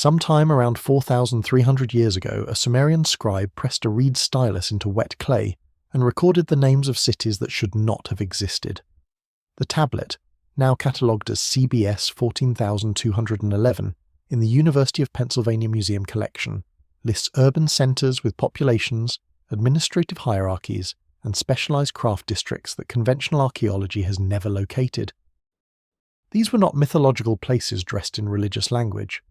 Sometime around 4,300 years ago, a Sumerian scribe pressed a reed stylus into wet clay and recorded the names of cities that should not have existed. The tablet, now catalogued as CBS 14211 in the University of Pennsylvania Museum collection, lists urban centres with populations, administrative hierarchies, and specialised craft districts that conventional archaeology has never located. These were not mythological places dressed in religious language.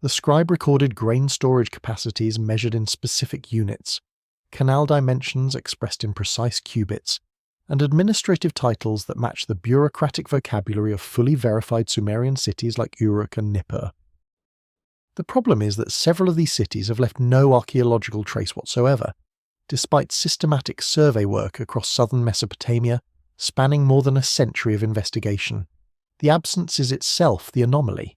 The scribe recorded grain storage capacities measured in specific units, canal dimensions expressed in precise cubits, and administrative titles that match the bureaucratic vocabulary of fully verified Sumerian cities like Uruk and Nippur. The problem is that several of these cities have left no archaeological trace whatsoever, despite systematic survey work across southern Mesopotamia, spanning more than a century of investigation. The absence is itself the anomaly.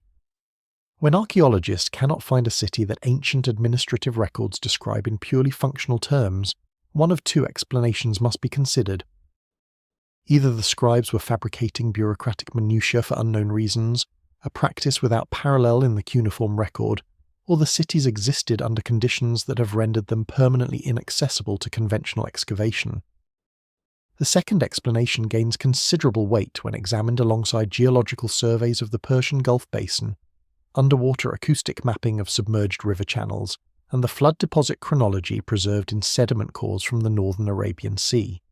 When archaeologists cannot find a city that ancient administrative records describe in purely functional terms, one of two explanations must be considered. Either the scribes were fabricating bureaucratic minutiae for unknown reasons, a practice without parallel in the cuneiform record, or the cities existed under conditions that have rendered them permanently inaccessible to conventional excavation. The second explanation gains considerable weight when examined alongside geological surveys of the Persian Gulf basin, underwater acoustic mapping of submerged river channels, and the flood deposit chronology preserved in sediment cores from the northern Arabian Sea.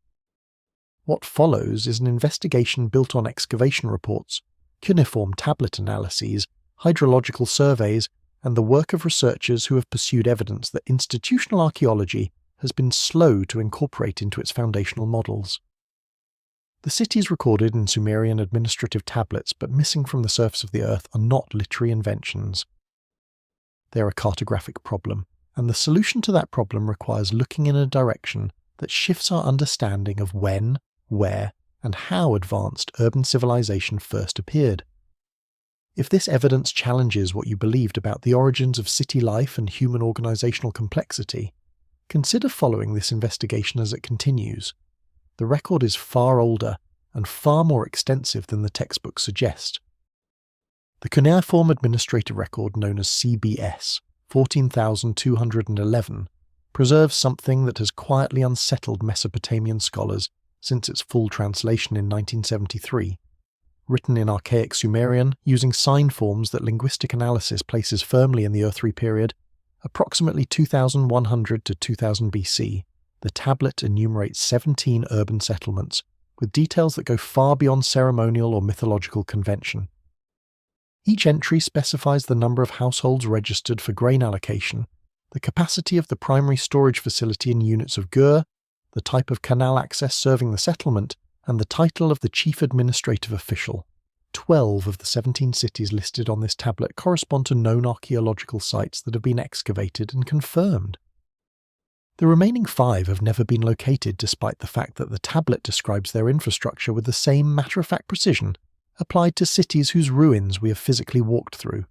What follows is an investigation built on excavation reports, cuneiform tablet analyses, hydrological surveys, and the work of researchers who have pursued evidence that institutional archaeology has been slow to incorporate into its foundational models. The cities recorded in Sumerian administrative tablets but missing from the surface of the earth are not literary inventions. They are a cartographic problem, and the solution to that problem requires looking in a direction that shifts our understanding of when, where, and how advanced urban civilization first appeared. If this evidence challenges what you believed about the origins of city life and human organizational complexity, consider following this investigation as it continues. The record is far older and far more extensive than the textbooks suggest. The cuneiform administrative record known as CBS 14211 preserves something that has quietly unsettled Mesopotamian scholars since its full translation in 1973. Written in archaic Sumerian, using sign forms that linguistic analysis places firmly in the Earthly period, approximately 2100 to 2000 BC, the tablet enumerates 17 urban settlements, with details that go far beyond ceremonial or mythological convention. Each entry specifies the number of households registered for grain allocation, the capacity of the primary storage facility in units of gur, the type of canal access serving the settlement, and the title of the chief administrative official. 12 of the 17 cities listed on this tablet correspond to known archaeological sites that have been excavated and confirmed. The remaining 5 have never been located despite the fact that the tablet describes their infrastructure with the same matter-of-fact precision applied to cities whose ruins we have physically walked through.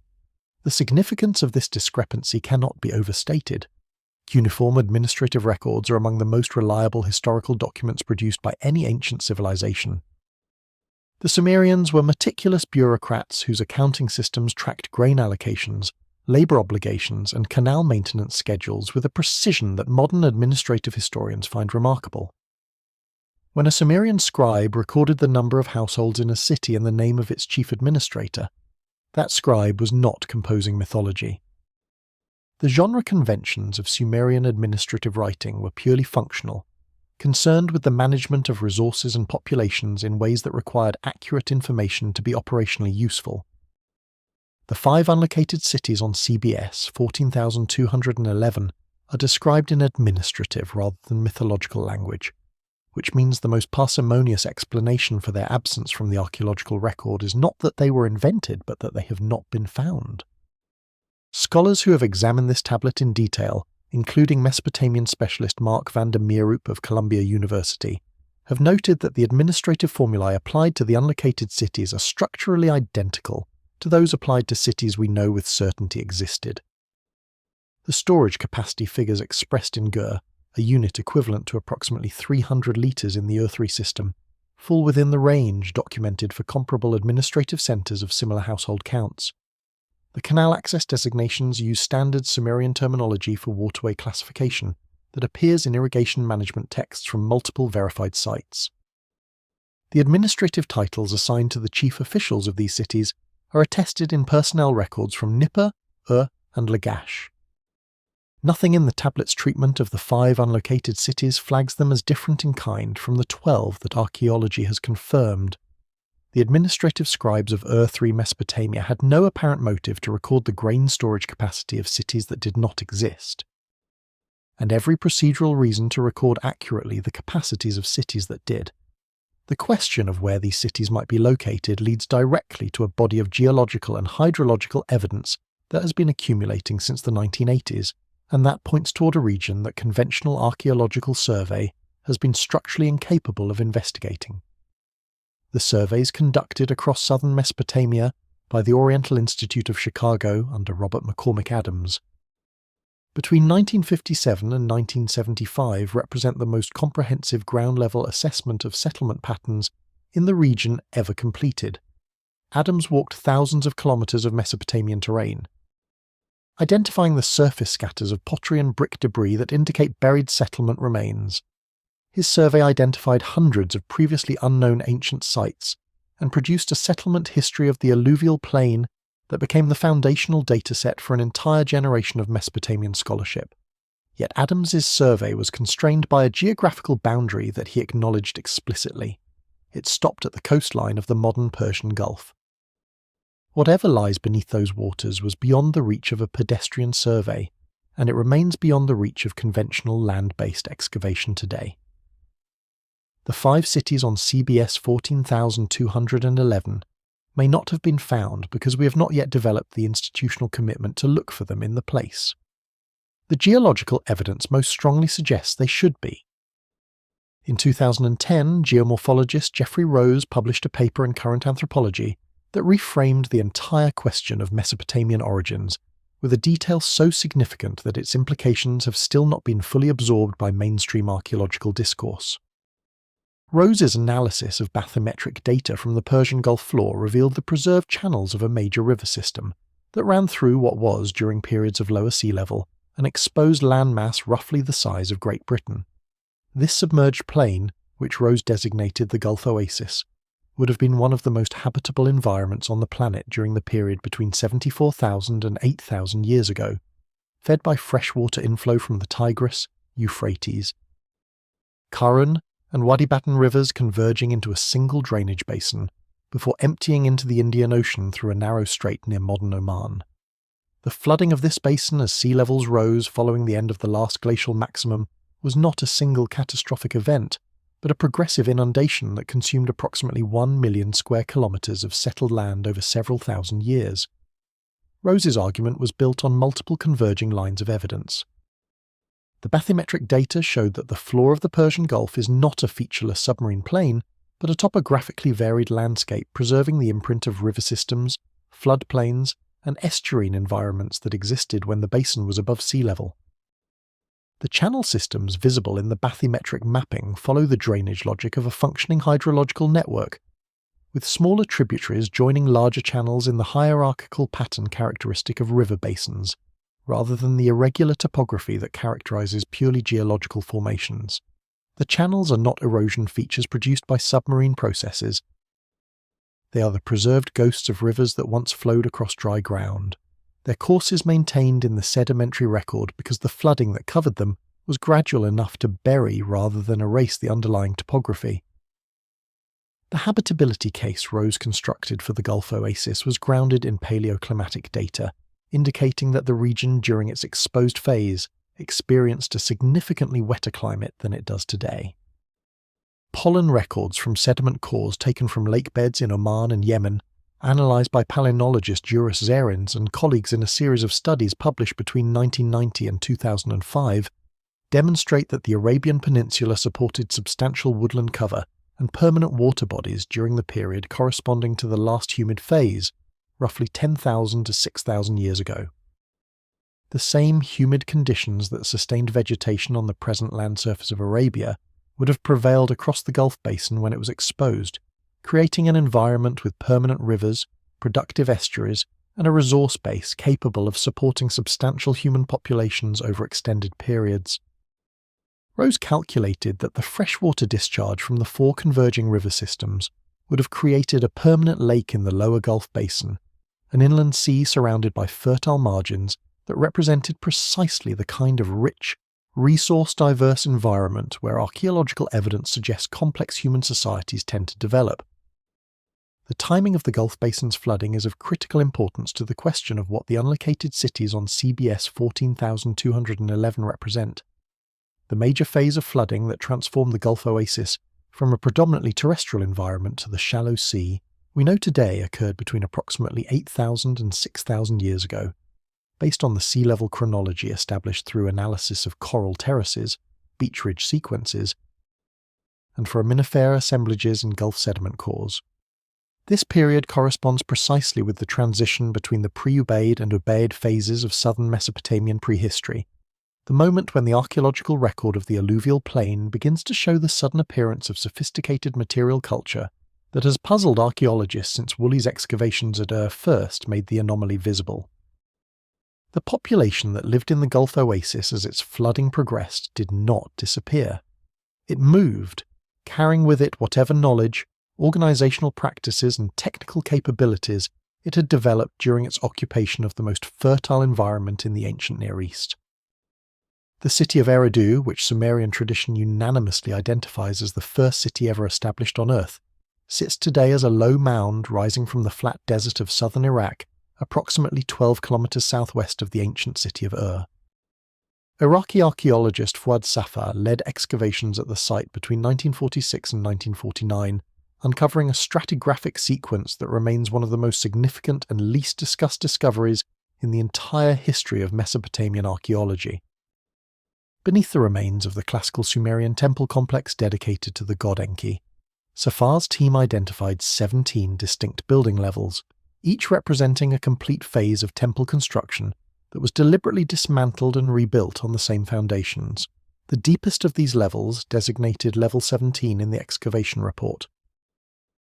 The significance of this discrepancy cannot be overstated. Cuneiform administrative records are among the most reliable historical documents produced by any ancient civilization. The Sumerians were meticulous bureaucrats whose accounting systems tracked grain allocations, labour obligations, and canal maintenance schedules with a precision that modern administrative historians find remarkable. When a Sumerian scribe recorded the number of households in a city and the name of its chief administrator, that scribe was not composing mythology. The genre conventions of Sumerian administrative writing were purely functional, concerned with the management of resources and populations in ways that required accurate information to be operationally useful. The 5 unlocated cities on CBS 14211 are described in administrative rather than mythological language, which means the most parsimonious explanation for their absence from the archaeological record is not that they were invented, but that they have not been found. Scholars who have examined this tablet in detail, including Mesopotamian specialist Mark van der Meerup of Columbia University, have noted that the administrative formulae applied to the unlocated cities are structurally identical to those applied to cities we know with certainty existed. The storage capacity figures expressed in gur, a unit equivalent to approximately 300 litres in the earthly system, fall within the range documented for comparable administrative centres of similar household counts. The canal access designations use standard Sumerian terminology for waterway classification that appears in irrigation management texts from multiple verified sites. The administrative titles assigned to the chief officials of these cities are attested in personnel records from Nippur, and Lagash. Nothing in the tablet's treatment of the 5 unlocated cities flags them as different in kind from the 12 that archaeology has confirmed. The administrative scribes of Ur-III Mesopotamia had no apparent motive to record the grain storage capacity of cities that did not exist, and every procedural reason to record accurately the capacities of cities that did. The question of where these cities might be located leads directly to a body of geological and hydrological evidence that has been accumulating since the 1980s, and that points toward a region that conventional archaeological survey has been structurally incapable of investigating. The surveys conducted across southern Mesopotamia by the Oriental Institute of Chicago under Robert McCormick Adams between 1957 and 1975 represent the most comprehensive ground-level assessment of settlement patterns in the region ever completed. Adams walked thousands of kilometers of Mesopotamian terrain, identifying the surface scatters of pottery and brick debris that indicate buried settlement remains. His survey identified hundreds of previously unknown ancient sites and produced a settlement history of the alluvial plain that became the foundational dataset for an entire generation of Mesopotamian scholarship. Yet Adams's survey was constrained by a geographical boundary that he acknowledged explicitly. It stopped at the coastline of the modern Persian Gulf. Whatever lies beneath those waters was beyond the reach of a pedestrian survey, and it remains beyond the reach of conventional land-based excavation today. The 5 cities on CBS 14,211 may not have been found because we have not yet developed the institutional commitment to look for them in the place. The geological evidence most strongly suggests they should be. In 2010, geomorphologist Jeffrey Rose published a paper in Current Anthropology that reframed the entire question of Mesopotamian origins with a detail so significant that its implications have still not been fully absorbed by mainstream archaeological discourse. Rose's analysis of bathymetric data from the Persian Gulf floor revealed the preserved channels of a major river system that ran through what was, during periods of lower sea level, an exposed landmass roughly the size of Great Britain. This submerged plain, which Rose designated the Gulf Oasis, would have been one of the most habitable environments on the planet during the period between 74,000 and 8,000 years ago, fed by freshwater inflow from the Tigris, Euphrates, Karun, and Wadi Batn rivers converging into a single drainage basin, before emptying into the Indian Ocean through a narrow strait near modern Oman. The flooding of this basin as sea levels rose following the end of the last glacial maximum was not a single catastrophic event, but a progressive inundation that consumed approximately 1 million square kilometers of settled land over several thousand years. Rose's argument was built on multiple converging lines of evidence. The bathymetric data showed that the floor of the Persian Gulf is not a featureless submarine plain, but a topographically varied landscape preserving the imprint of river systems, floodplains, and estuarine environments that existed when the basin was above sea level. The channel systems visible in the bathymetric mapping follow the drainage logic of a functioning hydrological network, with smaller tributaries joining larger channels in the hierarchical pattern characteristic of river basins, rather than the irregular topography that characterizes purely geological formations. The channels are not erosion features produced by submarine processes. They are the preserved ghosts of rivers that once flowed across dry ground. Their course is maintained in the sedimentary record because the flooding that covered them was gradual enough to bury rather than erase the underlying topography. The habitability case Rose constructed for the Gulf Oasis was grounded in paleoclimatic data, indicating that the region during its exposed phase experienced a significantly wetter climate than it does today. Pollen records from sediment cores taken from lake beds in Oman and Yemen, analysed by palynologist Juris Zarins and colleagues in a series of studies published between 1990 and 2005, demonstrate that the Arabian Peninsula supported substantial woodland cover and permanent water bodies during the period corresponding to the last humid phase, roughly 10,000 to 6,000 years ago. The same humid conditions that sustained vegetation on the present land surface of Arabia would have prevailed across the Gulf Basin when it was exposed, creating an environment with permanent rivers, productive estuaries, and a resource base capable of supporting substantial human populations over extended periods. Rose calculated that the freshwater discharge from the 4 converging river systems would have created a permanent lake in the lower Gulf Basin, an inland sea surrounded by fertile margins that represented precisely the kind of rich, resource-diverse environment where archaeological evidence suggests complex human societies tend to develop. The timing of the Gulf Basin's flooding is of critical importance to the question of what the unlocated cities on CBS 14,211 represent. The major phase of flooding that transformed the Gulf Oasis from a predominantly terrestrial environment to the shallow sea we know today occurred between approximately 8,000 and 6,000 years ago, based on the sea level chronology established through analysis of coral terraces, beach ridge sequences, and foraminifera assemblages in Gulf sediment cores. This period corresponds precisely with the transition between the pre-Ubaid and Ubaid phases of southern Mesopotamian prehistory, the moment when the archaeological record of the alluvial plain begins to show the sudden appearance of sophisticated material culture that has puzzled archaeologists since Woolley's excavations at Ur first made the anomaly visible. The population that lived in the Gulf Oasis as its flooding progressed did not disappear. It moved, carrying with it whatever knowledge, organizational practices and technical capabilities it had developed during its occupation of the most fertile environment in the ancient Near East. The city of Eridu, which Sumerian tradition unanimously identifies as the first city ever established on Earth, sits today as a low mound rising from the flat desert of southern Iraq, approximately 12 kilometers southwest of the ancient city of Ur. Iraqi archaeologist Fuad Safar led excavations at the site between 1946 and 1949, uncovering a stratigraphic sequence that remains one of the most significant and least discussed discoveries in the entire history of Mesopotamian archaeology. Beneath the remains of the classical Sumerian temple complex dedicated to the god Enki, Safar's team identified 17 distinct building levels, each representing a complete phase of temple construction that was deliberately dismantled and rebuilt on the same foundations. The deepest of these levels, designated Level 17 in the excavation report,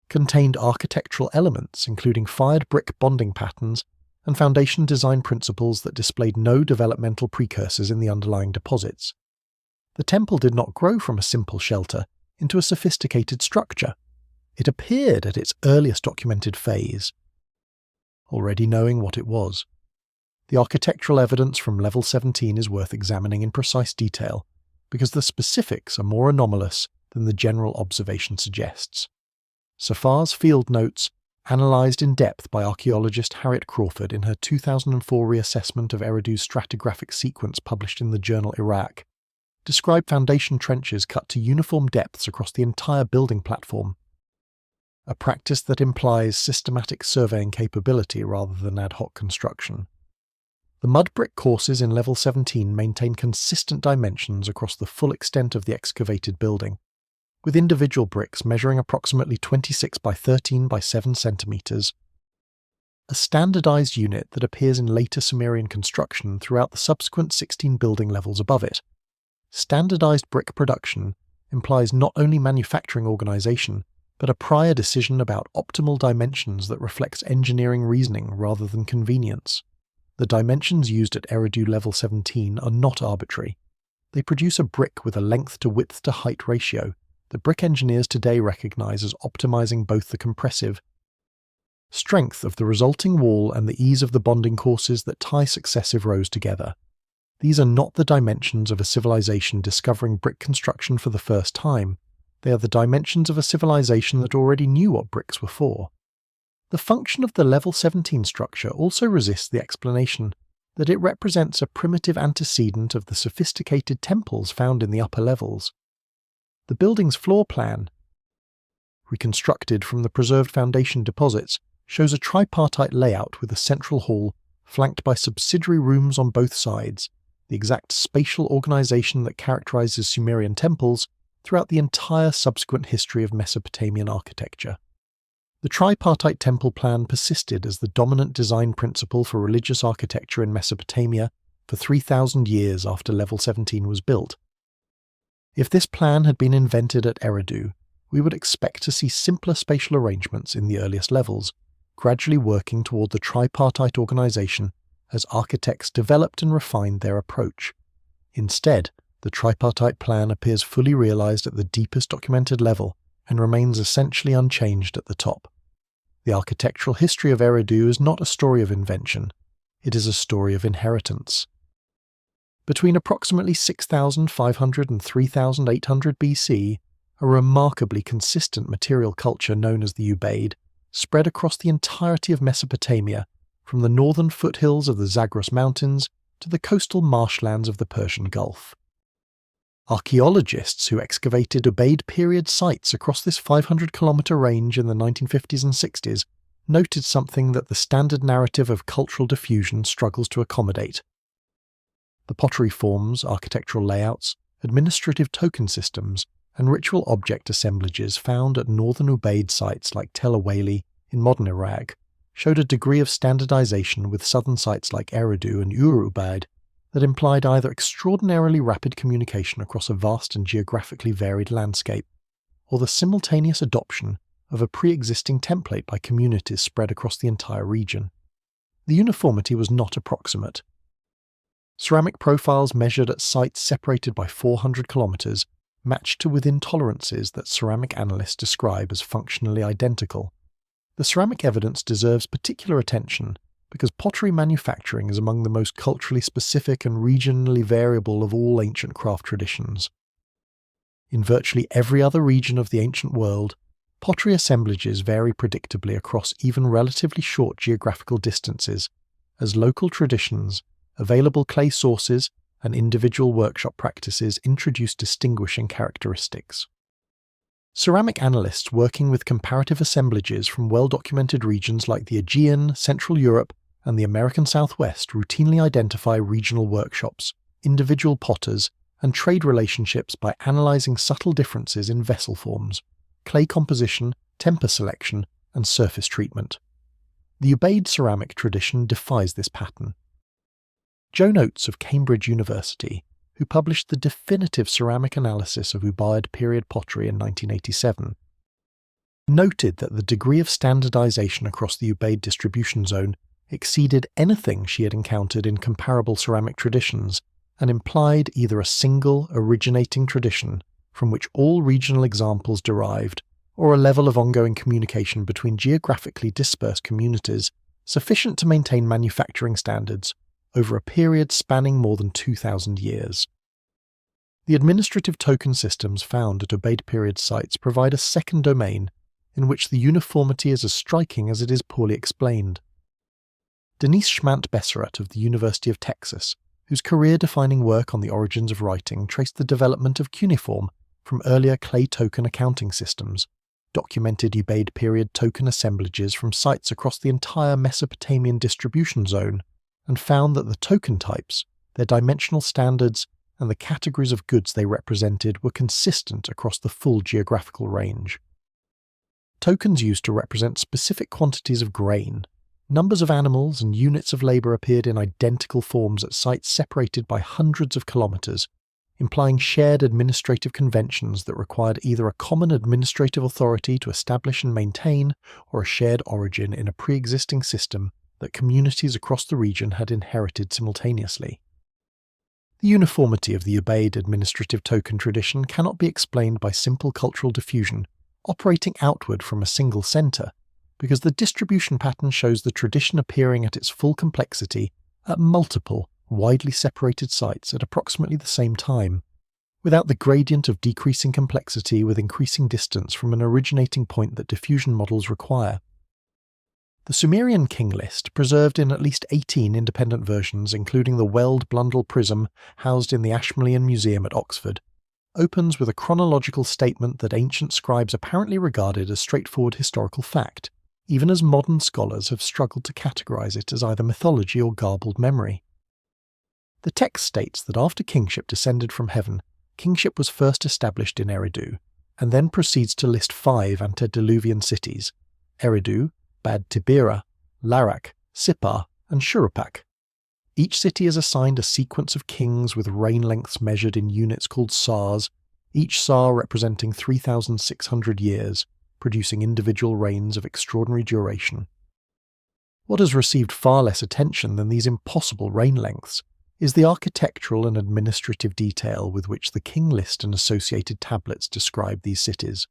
contained architectural elements including fired brick bonding patterns and foundation design principles that displayed no developmental precursors in the underlying deposits. The temple did not grow from a simple shelter into a sophisticated structure. It appeared at its earliest documented phase. Already knowing what it was, the architectural evidence from Level 17 is worth examining in precise detail, because the specifics are more anomalous than the general observation suggests. Safar's field notes, analysed in depth by archaeologist Harriet Crawford in her 2004 reassessment of Eridu's stratigraphic sequence published in the journal Iraq, describe foundation trenches cut to uniform depths across the entire building platform, a practice that implies systematic surveying capability rather than ad hoc construction. The mud brick courses in Level 17 maintain consistent dimensions across the full extent of the excavated building, with individual bricks measuring approximately 26 by 13 by 7 centimeters, a standardized unit that appears in later Sumerian construction throughout the subsequent 16 building levels above it. Standardized brick production implies not only manufacturing organization, but a prior decision about optimal dimensions that reflects engineering reasoning rather than convenience. The dimensions used at Eridu Level 17 are not arbitrary. They produce a brick with a length to width to height ratio that brick engineers today recognize as optimizing both the compressive strength of the resulting wall and the ease of the bonding courses that tie successive rows together. These are not the dimensions of a civilization discovering brick construction for the first time. They are the dimensions of a civilization that already knew what bricks were for. The function of the Level 17 structure also resists the explanation that it represents a primitive antecedent of the sophisticated temples found in the upper levels. The building's floor plan, reconstructed from the preserved foundation deposits, shows a tripartite layout with a central hall flanked by subsidiary rooms on both sides, the exact spatial organization that characterizes Sumerian temples throughout the entire subsequent history of Mesopotamian architecture. The tripartite temple plan persisted as the dominant design principle for religious architecture in Mesopotamia for 3,000 years after Level 17 was built. If this plan had been invented at Eridu, we would expect to see simpler spatial arrangements in the earliest levels, gradually working toward the tripartite organization as architects developed and refined their approach. Instead, the tripartite plan appears fully realized at the deepest documented level and remains essentially unchanged at the top. The architectural history of Eridu is not a story of invention, it is a story of inheritance. Between approximately 6,500 and 3,800 BC, a remarkably consistent material culture known as the Ubaid spread across the entirety of Mesopotamia, from the northern foothills of the Zagros Mountains to the coastal marshlands of the Persian Gulf. Archaeologists who excavated Ubaid period sites across this 500-kilometre range in the 1950s and 60s noted something that the standard narrative of cultural diffusion struggles to accommodate. The pottery forms, architectural layouts, administrative token systems, and ritual object assemblages found at northern Ubaid sites like Tel Awali in modern Iraq showed a degree of standardization with southern sites like Eridu and Ubaid that implied either extraordinarily rapid communication across a vast and geographically varied landscape, or the simultaneous adoption of a pre-existing template by communities spread across the entire region. The uniformity was not approximate. Ceramic profiles measured at sites separated by 400 kilometers matched to within tolerances that ceramic analysts describe as functionally identical. The ceramic evidence deserves particular attention because pottery manufacturing is among the most culturally specific and regionally variable of all ancient craft traditions. In virtually every other region of the ancient world, pottery assemblages vary predictably across even relatively short geographical distances, as local traditions, available clay sources, and individual workshop practices introduce distinguishing characteristics. Ceramic analysts working with comparative assemblages from well-documented regions like the Aegean, Central Europe, and the American Southwest routinely identify regional workshops, individual potters, and trade relationships by analyzing subtle differences in vessel forms, clay composition, temper selection, and surface treatment. The Ubaid ceramic tradition defies this pattern. Joan Oates of Cambridge University, who published the definitive ceramic analysis of Ubaid period pottery in 1987, noted that the degree of standardization across the Ubaid distribution zone exceeded anything she had encountered in comparable ceramic traditions and implied either a single originating tradition from which all regional examples derived, or a level of ongoing communication between geographically dispersed communities sufficient to maintain manufacturing standards over a period spanning more than 2,000 years. The administrative token systems found at Ubaid period sites provide a second domain in which the uniformity is as striking as it is poorly explained. Denise Schmant-Besserat of the University of Texas, whose career-defining work on the origins of writing traced the development of cuneiform from earlier clay token accounting systems, documented Ubaid period token assemblages from sites across the entire Mesopotamian distribution zone, and found that the token types, their dimensional standards, and the categories of goods they represented were consistent across the full geographical range. Tokens used to represent specific quantities of grain, numbers of animals, and units of labour appeared in identical forms at sites separated by hundreds of kilometres, implying shared administrative conventions that required either a common administrative authority to establish and maintain, or a shared origin in a pre-existing system that communities across the region had inherited simultaneously. The uniformity of the Ubaid administrative token tradition cannot be explained by simple cultural diffusion, operating outward from a single centre, because the distribution pattern shows the tradition appearing at its full complexity at multiple, widely separated sites at approximately the same time, without the gradient of decreasing complexity with increasing distance from an originating point that diffusion models require. The Sumerian king list, preserved in at least 18 independent versions including the Weld Blundell prism housed in the Ashmolean Museum at Oxford, opens with a chronological statement that ancient scribes apparently regarded as straightforward historical fact, even as modern scholars have struggled to categorize it as either mythology or garbled memory. The text states that after kingship descended from heaven, kingship was first established in Eridu, and then proceeds to list 5 antediluvian cities: Eridu, Bad Tibira, Larak, Sippar, and Shuruppak. Each city is assigned a sequence of kings with reign lengths measured in units called sars, each sar representing 3,600 years, producing individual reigns of extraordinary duration. What has received far less attention than these impossible reign lengths is the architectural and administrative detail with which the king list and associated tablets describe these cities.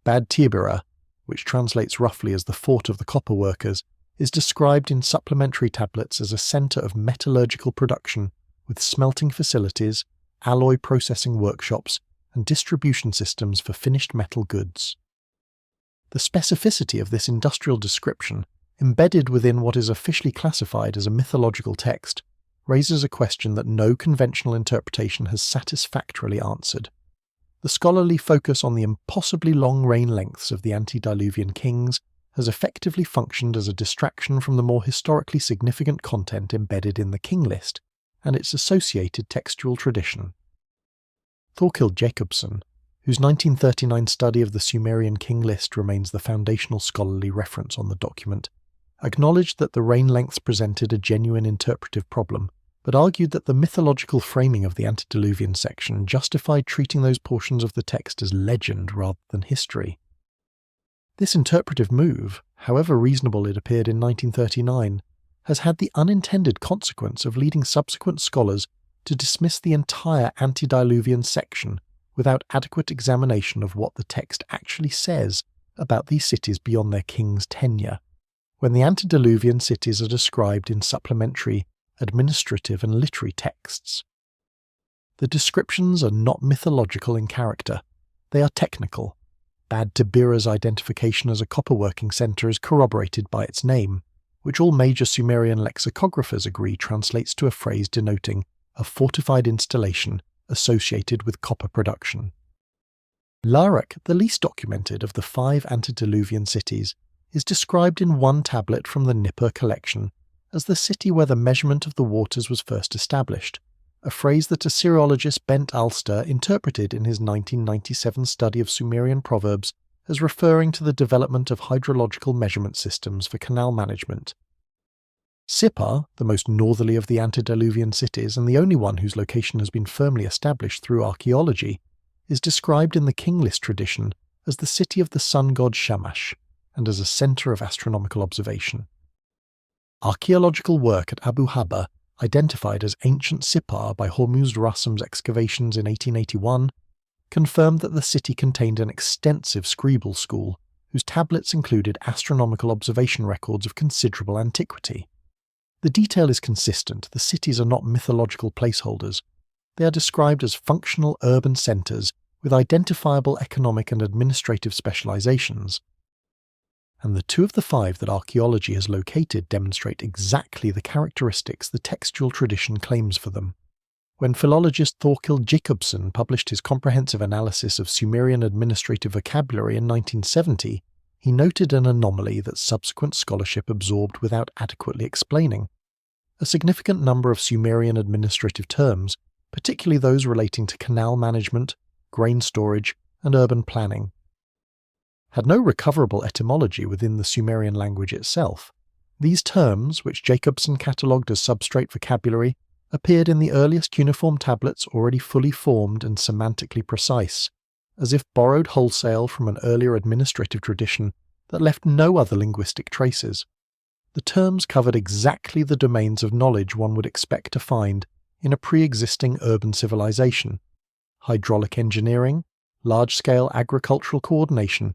Bad Tibera, which translates roughly as the fort of the copper workers, is described in supplementary tablets as a centre of metallurgical production with smelting facilities, alloy processing workshops, and distribution systems for finished metal goods. The specificity of this industrial description, embedded within what is officially classified as a mythological text, raises a question that no conventional interpretation has satisfactorily answered. The scholarly focus on the impossibly long reign lengths of the antediluvian kings has effectively functioned as a distraction from the more historically significant content embedded in the king list and its associated textual tradition. Thorkild Jacobsen, whose 1939 study of the Sumerian king list remains the foundational scholarly reference on the document, acknowledged that the reign lengths presented a genuine interpretive problem, but argued that the mythological framing of the antediluvian section justified treating those portions of the text as legend rather than history. This interpretive move, however reasonable it appeared in 1939, has had the unintended consequence of leading subsequent scholars to dismiss the entire antediluvian section without adequate examination of what the text actually says about these cities beyond their king's tenure, when the antediluvian cities are described in supplementary, administrative and literary texts. The descriptions are not mythological in character, they are technical. Bad Tibera's identification as a copperworking centre is corroborated by its name, which all major Sumerian lexicographers agree translates to a phrase denoting a fortified installation associated with copper production. Larak, the least documented of the 5 antediluvian cities, is described in one tablet from the Nippur collection as the city where the measurement of the waters was first established, a phrase that Assyriologist Bent Alster interpreted in his 1997 study of Sumerian proverbs as referring to the development of hydrological measurement systems for canal management. Sippar, the most northerly of the antediluvian cities and the only one whose location has been firmly established through archaeology, is described in the king list tradition as the city of the sun god Shamash and as a centre of astronomical observation. Archaeological work at Abu Habba, identified as ancient Sippar by Hormuzd Rassam's excavations in 1881, confirmed that the city contained an extensive scribal school whose tablets included astronomical observation records of considerable antiquity. The detail is consistent, the cities are not mythological placeholders. They are described as functional urban centres with identifiable economic and administrative specializations. And the 2 of the 5 that archaeology has located demonstrate exactly the characteristics the textual tradition claims for them. When philologist Thorkild Jacobsen published his comprehensive analysis of Sumerian administrative vocabulary in 1970, he noted an anomaly that subsequent scholarship absorbed without adequately explaining. A significant number of Sumerian administrative terms, particularly those relating to canal management, grain storage, and urban planning, had no recoverable etymology within the Sumerian language itself. These terms, which Jacobsen catalogued as substrate vocabulary, appeared in the earliest cuneiform tablets already fully formed and semantically precise, as if borrowed wholesale from an earlier administrative tradition that left no other linguistic traces. The terms covered exactly the domains of knowledge one would expect to find in a pre-existing urban civilization: hydraulic engineering, large-scale agricultural coordination,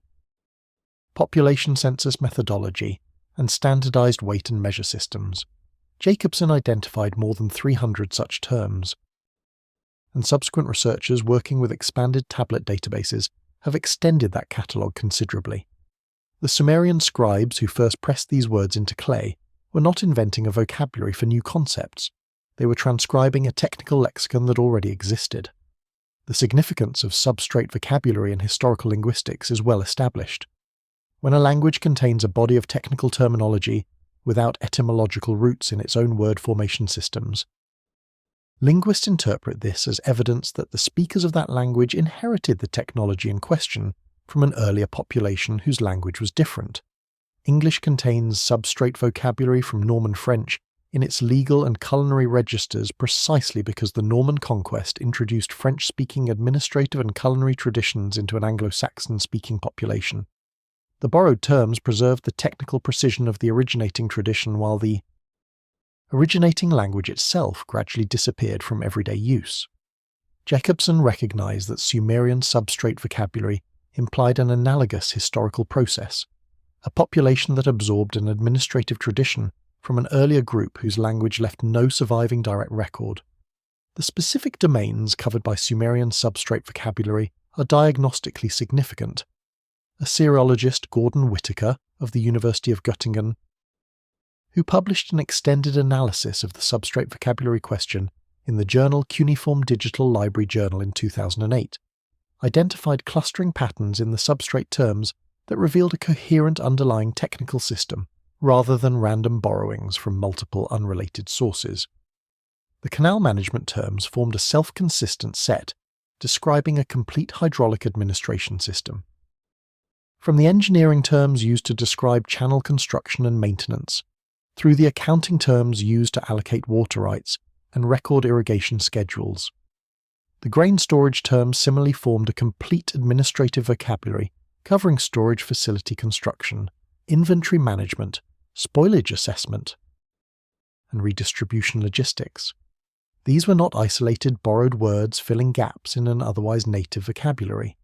population census methodology, and standardized weight and measure systems. Jacobsen identified more than 300 such terms, and subsequent researchers working with expanded tablet databases have extended that catalogue considerably. The Sumerian scribes who first pressed these words into clay were not inventing a vocabulary for new concepts. They were transcribing a technical lexicon that already existed. The significance of substrate vocabulary in historical linguistics is well established. When a language contains a body of technical terminology without etymological roots in its own word formation systems, linguists interpret this as evidence that the speakers of that language inherited the technology in question from an earlier population whose language was different. English contains substrate vocabulary from Norman French in its legal and culinary registers precisely because the Norman conquest introduced French-speaking administrative and culinary traditions into an Anglo-Saxon-speaking population. The borrowed terms preserved the technical precision of the originating tradition, while the originating language itself gradually disappeared from everyday use. Jacobson recognized that Sumerian substrate vocabulary implied an analogous historical process, a population that absorbed an administrative tradition from an earlier group whose language left no surviving direct record. The specific domains covered by Sumerian substrate vocabulary are diagnostically significant. Assyriologist Gordon Whitaker of the University of Göttingen, who published an extended analysis of the substrate vocabulary question in the journal Cuneiform Digital Library Journal in 2008, identified clustering patterns in the substrate terms that revealed a coherent underlying technical system, rather than random borrowings from multiple unrelated sources. The canal management terms formed a self-consistent set, describing a complete hydraulic administration system. From the engineering terms used to describe channel construction and maintenance, through the accounting terms used to allocate water rights and record irrigation schedules. The grain storage terms similarly formed a complete administrative vocabulary covering storage facility construction, inventory management, spoilage assessment, and redistribution logistics. These were not isolated borrowed words filling gaps in an otherwise native vocabulary.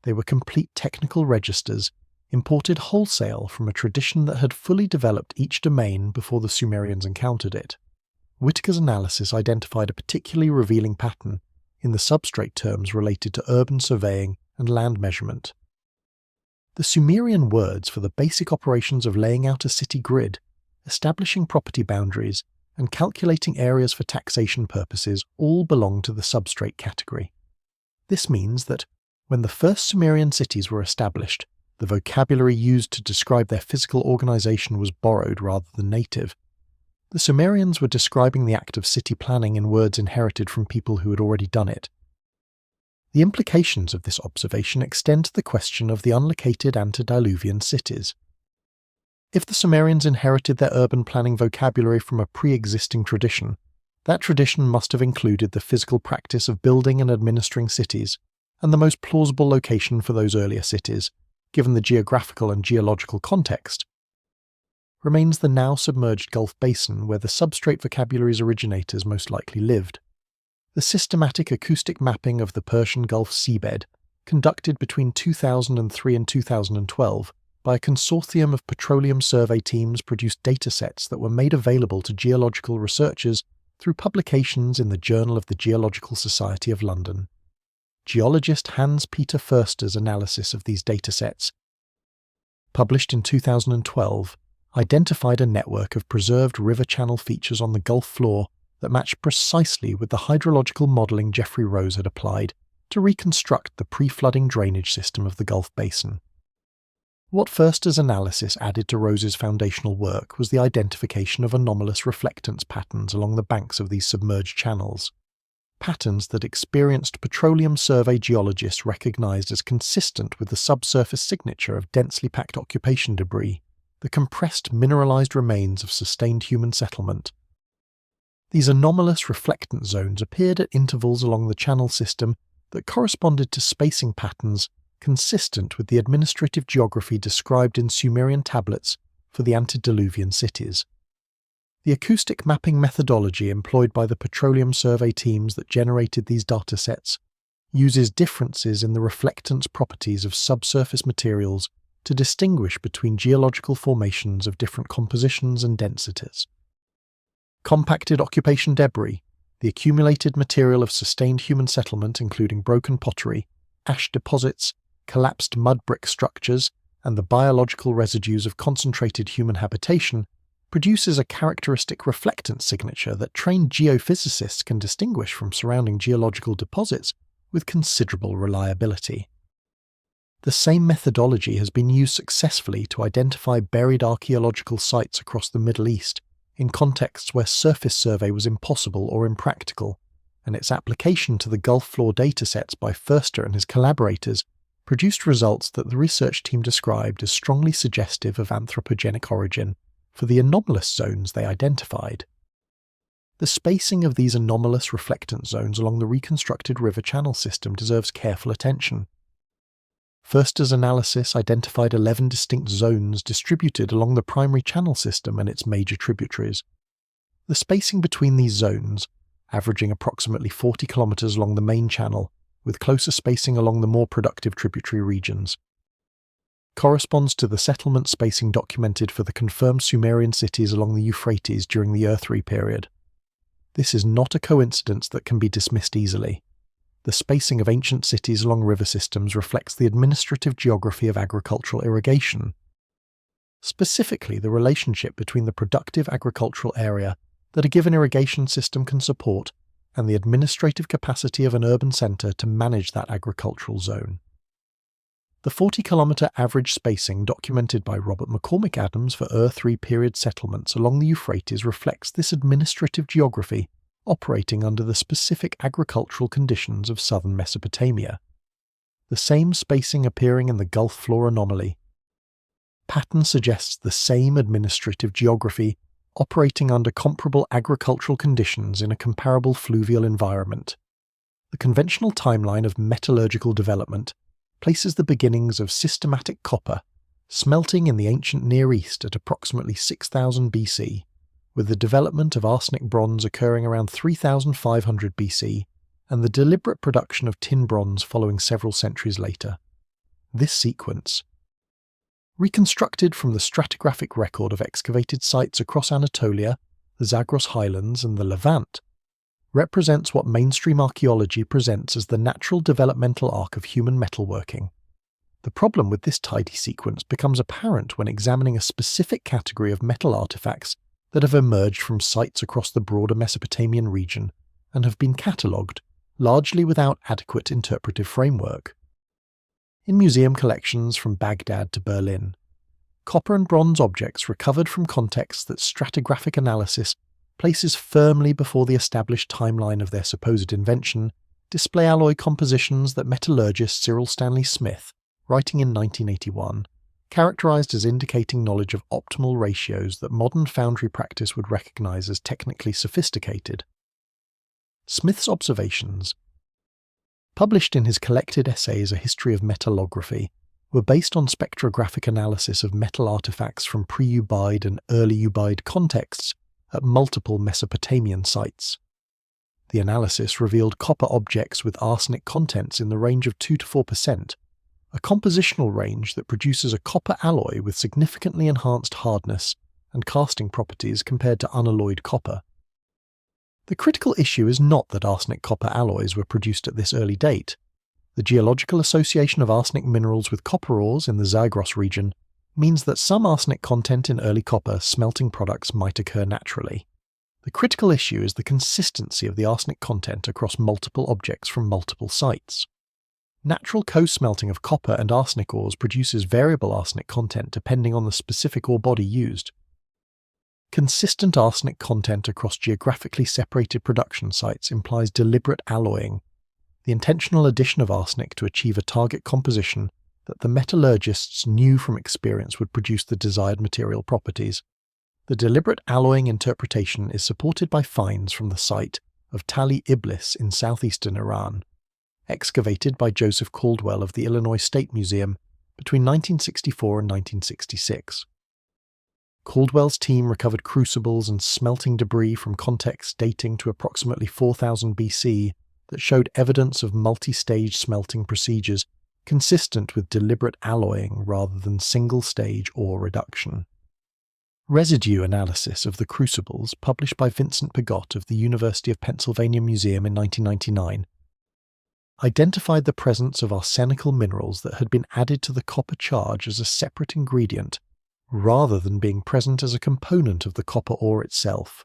They were complete technical registers imported wholesale from a tradition that had fully developed each domain before the Sumerians encountered it. Whitaker's analysis identified a particularly revealing pattern in the substrate terms related to urban surveying and land measurement. The Sumerian words for the basic operations of laying out a city grid, establishing property boundaries, and calculating areas for taxation purposes all belong to the substrate category. This means that when the first Sumerian cities were established, the vocabulary used to describe their physical organization was borrowed rather than native. The Sumerians were describing the act of city planning in words inherited from people who had already done it. The implications of this observation extend to the question of the unlocated antediluvian cities. If the Sumerians inherited their urban planning vocabulary from a pre-existing tradition, that tradition must have included the physical practice of building and administering cities, and the most plausible location for those earlier cities, given the geographical and geological context, remains the now submerged Gulf basin where the substrate vocabulary's originators most likely lived. The systematic acoustic mapping of the Persian Gulf seabed, conducted between 2003 and 2012 by a consortium of petroleum survey teams, produced datasets that were made available to geological researchers through publications in the Journal of the Geological Society of London. Geologist Hans-Peter Förster's analysis of these datasets, published in 2012, identified a network of preserved river channel features on the Gulf floor that matched precisely with the hydrological modelling Geoffrey Rose had applied to reconstruct the pre-flooding drainage system of the Gulf basin. What Förster's analysis added to Rose's foundational work was the identification of anomalous reflectance patterns along the banks of these submerged channels, patterns that experienced petroleum survey geologists recognized as consistent with the subsurface signature of densely packed occupation debris, the compressed mineralized remains of sustained human settlement. These anomalous reflectance zones appeared at intervals along the channel system that corresponded to spacing patterns consistent with the administrative geography described in Sumerian tablets for the antediluvian cities. The acoustic mapping methodology employed by the petroleum survey teams that generated these datasets uses differences in the reflectance properties of subsurface materials to distinguish between geological formations of different compositions and densities. Compacted occupation debris, the accumulated material of sustained human settlement including broken pottery, ash deposits, collapsed mud brick structures, and the biological residues of concentrated human habitation, produces a characteristic reflectance signature that trained geophysicists can distinguish from surrounding geological deposits with considerable reliability. The same methodology has been used successfully to identify buried archaeological sites across the Middle East in contexts where surface survey was impossible or impractical, and its application to the Gulf floor datasets by Förster and his collaborators produced results that the research team described as strongly suggestive of anthropogenic origin for the anomalous zones they identified. The spacing of these anomalous reflectance zones along the reconstructed river channel system deserves careful attention. Foerster's analysis identified 11 distinct zones distributed along the primary channel system and its major tributaries. The spacing between these zones, averaging approximately 40 kilometers along the main channel, with closer spacing along the more productive tributary regions, corresponds to the settlement spacing documented for the confirmed Sumerian cities along the Euphrates during the Earthly period. This is not a coincidence that can be dismissed easily. The spacing of ancient cities along river systems reflects the administrative geography of agricultural irrigation. Specifically, the relationship between the productive agricultural area that a given irrigation system can support and the administrative capacity of an urban centre to manage that agricultural zone. The 40-kilometre average spacing documented by Robert McCormick Adams for Earth-3 period settlements along the Euphrates reflects this administrative geography operating under the specific agricultural conditions of southern Mesopotamia. The same spacing appearing in the Gulf floor anomaly pattern suggests the same administrative geography operating under comparable agricultural conditions in a comparable fluvial environment. The conventional timeline of metallurgical development places the beginnings of systematic copper smelting in the ancient Near East at approximately 6000 BC, with the development of arsenic bronze occurring around 3500 BC and the deliberate production of tin bronze following several centuries later. This sequence, reconstructed from the stratigraphic record of excavated sites across Anatolia, the Zagros Highlands and the Levant, represents what mainstream archaeology presents as the natural developmental arc of human metalworking. The problem with this tidy sequence becomes apparent when examining a specific category of metal artifacts that have emerged from sites across the broader Mesopotamian region and have been catalogued, largely without adequate interpretive framework. In museum collections from Baghdad to Berlin, copper and bronze objects recovered from contexts that stratigraphic analysis places firmly before the established timeline of their supposed invention display alloy compositions that metallurgist Cyril Stanley Smith, writing in 1981, characterized as indicating knowledge of optimal ratios that modern foundry practice would recognize as technically sophisticated. Smith's observations, published in his collected essays A History of Metallography, were based on spectrographic analysis of metal artifacts from pre-Ubaid and early Ubaid contexts at multiple Mesopotamian sites. The analysis revealed copper objects with arsenic contents in the range of 2 to 4%, a compositional range that produces a copper alloy with significantly enhanced hardness and casting properties compared to unalloyed copper. The critical issue is not that arsenic-copper alloys were produced at this early date. The geological association of arsenic minerals with copper ores in the Zagros region means that some arsenic content in early copper smelting products might occur naturally. The critical issue is the consistency of the arsenic content across multiple objects from multiple sites. Natural co-smelting of copper and arsenic ores produces variable arsenic content depending on the specific ore body used. Consistent arsenic content across geographically separated production sites implies deliberate alloying, the intentional addition of arsenic to achieve a target composition that the metallurgists knew from experience would produce the desired material properties. The deliberate alloying interpretation is supported by finds from the site of Tali Iblis in southeastern Iran, excavated by Joseph Caldwell of the Illinois State Museum between 1964 and 1966. Caldwell's team recovered crucibles and smelting debris from contexts dating to approximately 4000 BC that showed evidence of multi-stage smelting procedures consistent with deliberate alloying rather than single-stage ore reduction. Residue analysis of the crucibles, published by Vincent Pigott of the University of Pennsylvania Museum in 1999, identified the presence of arsenical minerals that had been added to the copper charge as a separate ingredient, rather than being present as a component of the copper ore itself.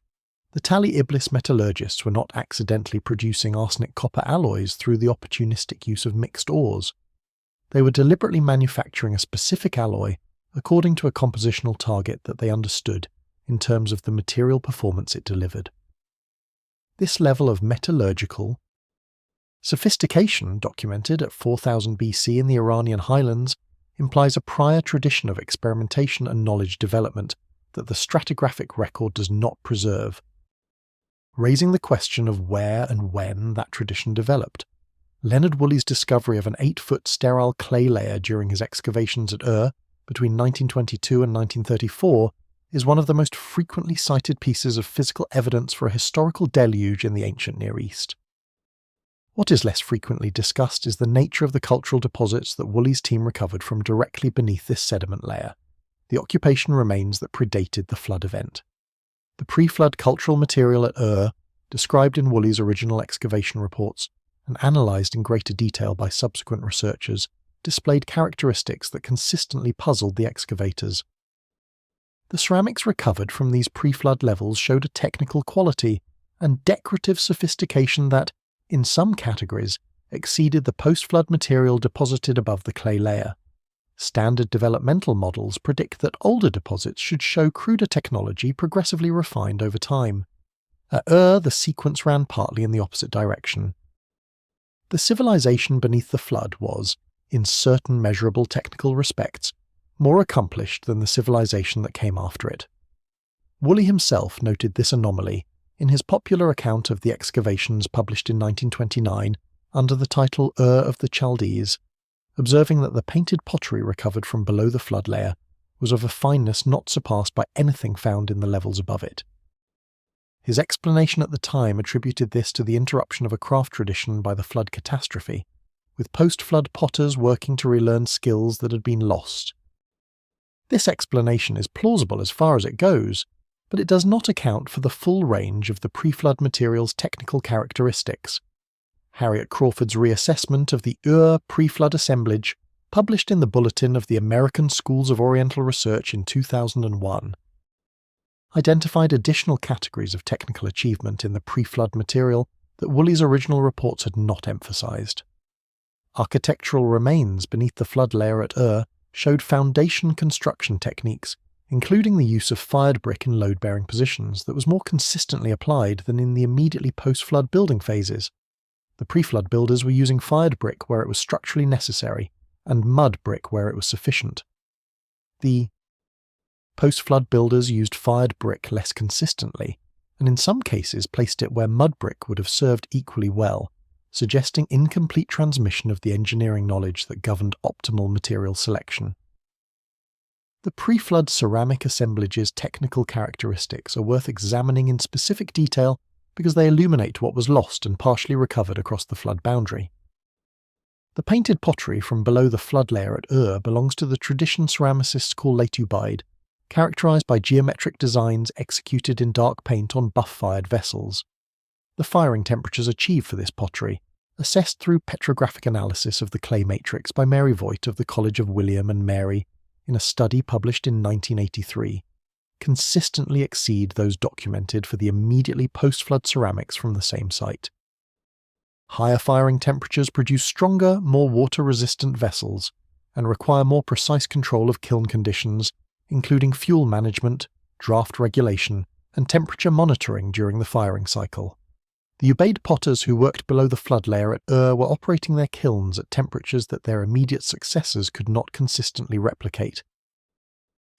The Tali Iblis metallurgists were not accidentally producing arsenic-copper alloys through the opportunistic use of mixed ores. They were deliberately manufacturing a specific alloy according to a compositional target that they understood in terms of the material performance it delivered. This level of metallurgical sophistication, documented at 4000 BC in the Iranian highlands, implies a prior tradition of experimentation and knowledge development that the stratigraphic record does not preserve, raising the question of where and when that tradition developed. Leonard Woolley's discovery of an 8-foot sterile clay layer during his excavations at between 1922 and 1934 is one of the most frequently cited pieces of physical evidence for a historical deluge in the ancient Near East. What is less frequently discussed is the nature of the cultural deposits that Woolley's team recovered from directly beneath this sediment layer, the occupation remains that predated the flood event. The pre-flood cultural material at described in Woolley's original excavation reports and analysed in greater detail by subsequent researchers, displayed characteristics that consistently puzzled the excavators. The ceramics recovered from these pre-flood levels showed a technical quality and decorative sophistication that, in some categories, exceeded the post-flood material deposited above the clay layer. Standard developmental models predict that older deposits should show cruder technology progressively refined over time. At the sequence ran partly in the opposite direction. The civilization beneath the flood was, in certain measurable technical respects, more accomplished than the civilization that came after it. Woolley himself noted this anomaly in his popular account of the excavations published in 1929 under the title of the Chaldees, observing that the painted pottery recovered from below the flood layer was of a fineness not surpassed by anything found in the levels above it. His explanation at the time attributed this to the interruption of a craft tradition by the flood catastrophe, with post-flood potters working to relearn skills that had been lost. This explanation is plausible as far as it goes, but it does not account for the full range of the pre-flood material's technical characteristics. Harriet Crawford's reassessment of the pre-flood assemblage, published in the Bulletin of the American Schools of Oriental Research in 2001, identified additional categories of technical achievement in the pre-flood material that Woolley's original reports had not emphasized. Architectural remains beneath the flood layer at showed foundation construction techniques, including the use of fired brick in load-bearing positions that was more consistently applied than in the immediately post-flood building phases. The pre-flood builders were using fired brick where it was structurally necessary, and mud brick where it was sufficient. The post-flood builders used fired brick less consistently, and in some cases placed it where mud brick would have served equally well, suggesting incomplete transmission of the engineering knowledge that governed optimal material selection. The pre-flood ceramic assemblage's technical characteristics are worth examining in specific detail because they illuminate what was lost and partially recovered across the flood boundary. The painted pottery from below the flood layer at belongs to the tradition ceramicists call Letubaid, characterized by geometric designs executed in dark paint on buff-fired vessels. The firing temperatures achieved for this pottery, assessed through petrographic analysis of the clay matrix by Mary Voigt of the College of William and Mary in a study published in 1983, consistently exceed those documented for the immediately post-flood ceramics from the same site. Higher firing temperatures produce stronger, more water-resistant vessels and require more precise control of kiln conditions, including fuel management, draft regulation, and temperature monitoring during the firing cycle. The Ubaid potters who worked below the flood layer at were operating their kilns at temperatures that their immediate successors could not consistently replicate.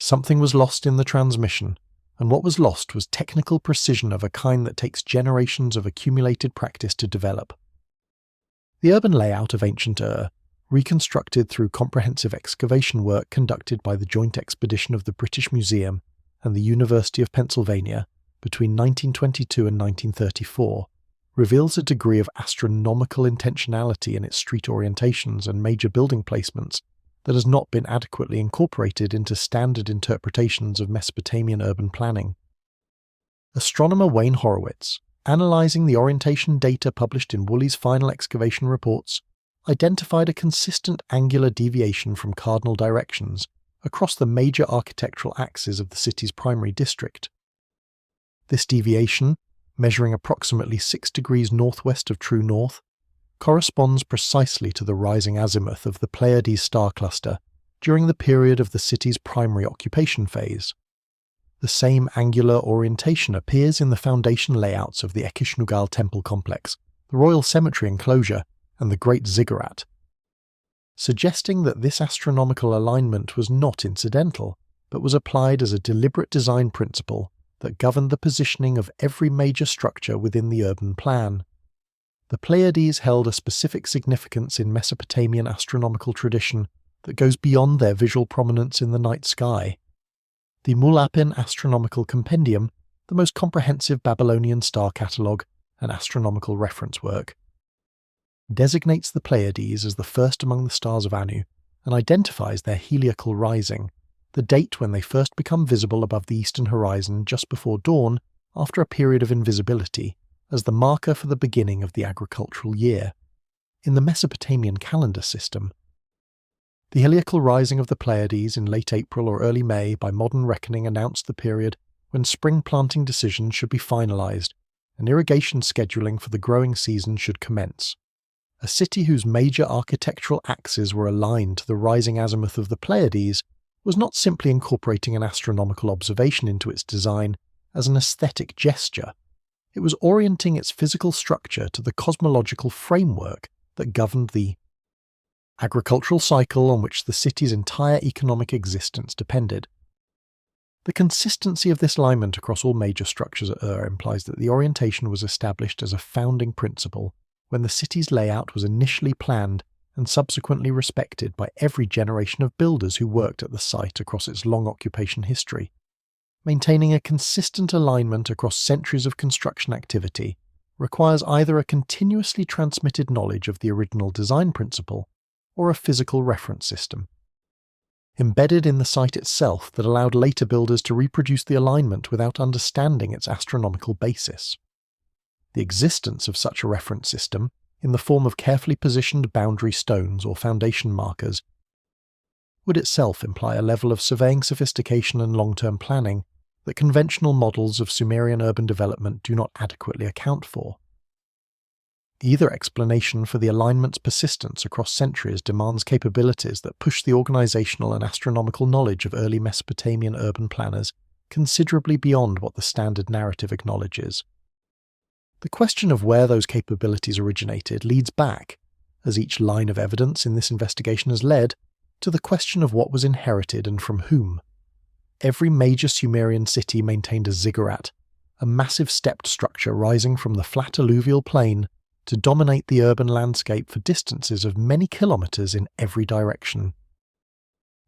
Something was lost in the transmission, and what was lost was technical precision of a kind that takes generations of accumulated practice to develop. The urban layout of ancient reconstructed through comprehensive excavation work conducted by the joint expedition of the British Museum and the University of Pennsylvania between 1922 and 1934, reveals a degree of astronomical intentionality in its street orientations and major building placements that has not been adequately incorporated into standard interpretations of Mesopotamian urban planning. Astronomer Wayne Horowitz, analysing the orientation data published in Woolley's final excavation reports, identified a consistent angular deviation from cardinal directions across the major architectural axes of the city's primary district. This deviation, measuring approximately 6 degrees northwest of true north, corresponds precisely to the rising azimuth of the Pleiades star cluster during the period of the city's primary occupation phase. The same angular orientation appears in the foundation layouts of the Ekishnugal temple complex, the royal cemetery enclosure, and the Great Ziggurat, suggesting that this astronomical alignment was not incidental, but was applied as a deliberate design principle that governed the positioning of every major structure within the urban plan. The Pleiades held a specific significance in Mesopotamian astronomical tradition that goes beyond their visual prominence in the night sky. The Mulapin Astronomical Compendium, the most comprehensive Babylonian star catalogue and astronomical reference work, designates the Pleiades as the first among the stars of Anu and identifies their heliacal rising, the date when they first become visible above the eastern horizon just before dawn after a period of invisibility, as the marker for the beginning of the agricultural year. In the Mesopotamian calendar system, the heliacal rising of the Pleiades in late April or early May by modern reckoning announced the period when spring planting decisions should be finalized and irrigation scheduling for the growing season should commence. A city whose major architectural axes were aligned to the rising azimuth of the Pleiades was not simply incorporating an astronomical observation into its design as an aesthetic gesture. It was orienting its physical structure to the cosmological framework that governed the agricultural cycle on which the city's entire economic existence depended. The consistency of this alignment across all major structures at Ur implies that the orientation was established as a founding principle when the city's layout was initially planned and subsequently respected by every generation of builders who worked at the site across its long occupation history. Maintaining a consistent alignment across centuries of construction activity requires either a continuously transmitted knowledge of the original design principle or a physical reference system embedded in the site itself that allowed later builders to reproduce the alignment without understanding its astronomical basis. The existence of such a reference system, in the form of carefully positioned boundary stones or foundation markers, would itself imply a level of surveying sophistication and long-term planning that conventional models of Sumerian urban development do not adequately account for. Either explanation for the alignment's persistence across centuries demands capabilities that push the organizational and astronomical knowledge of early Mesopotamian urban planners considerably beyond what the standard narrative acknowledges. The question of where those capabilities originated leads back, as each line of evidence in this investigation has led, to the question of what was inherited and from whom. Every major Sumerian city maintained a ziggurat, a massive stepped structure rising from the flat alluvial plain to dominate the urban landscape for distances of many kilometers in every direction.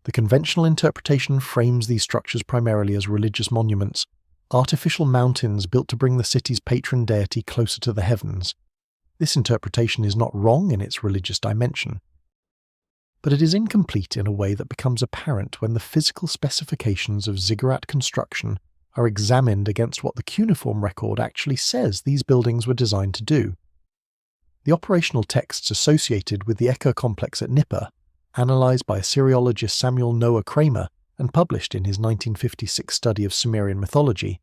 The conventional interpretation frames these structures primarily as religious monuments, artificial mountains built to bring the city's patron deity closer to the heavens. This interpretation is not wrong in its religious dimension, but it is incomplete in a way that becomes apparent when the physical specifications of ziggurat construction are examined against what the cuneiform record actually says these buildings were designed to do. The operational texts associated with the Echo complex at Nippur, analysed by Assyriologist Samuel Noah Kramer and published in his 1956 study of Sumerian mythology,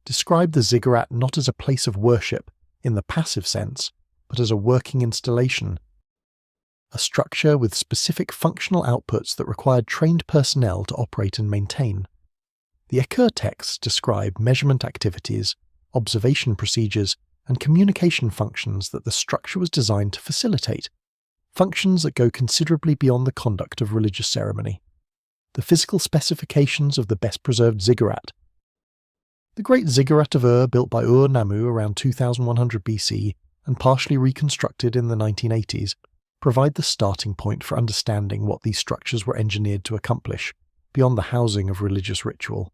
describe the ziggurat not as a place of worship in the passive sense, but as a working installation, a structure with specific functional outputs that required trained personnel to operate and maintain. The Echo texts describe measurement activities, observation procedures, and communication functions that the structure was designed to facilitate, functions that go considerably beyond the conduct of religious ceremony. The physical specifications of the best-preserved ziggurat. The Great Ziggurat of Ur, built by Ur-Nammu around 2100 BC and partially reconstructed in the 1980s, provide the starting point for understanding what these structures were engineered to accomplish, beyond the housing of religious ritual.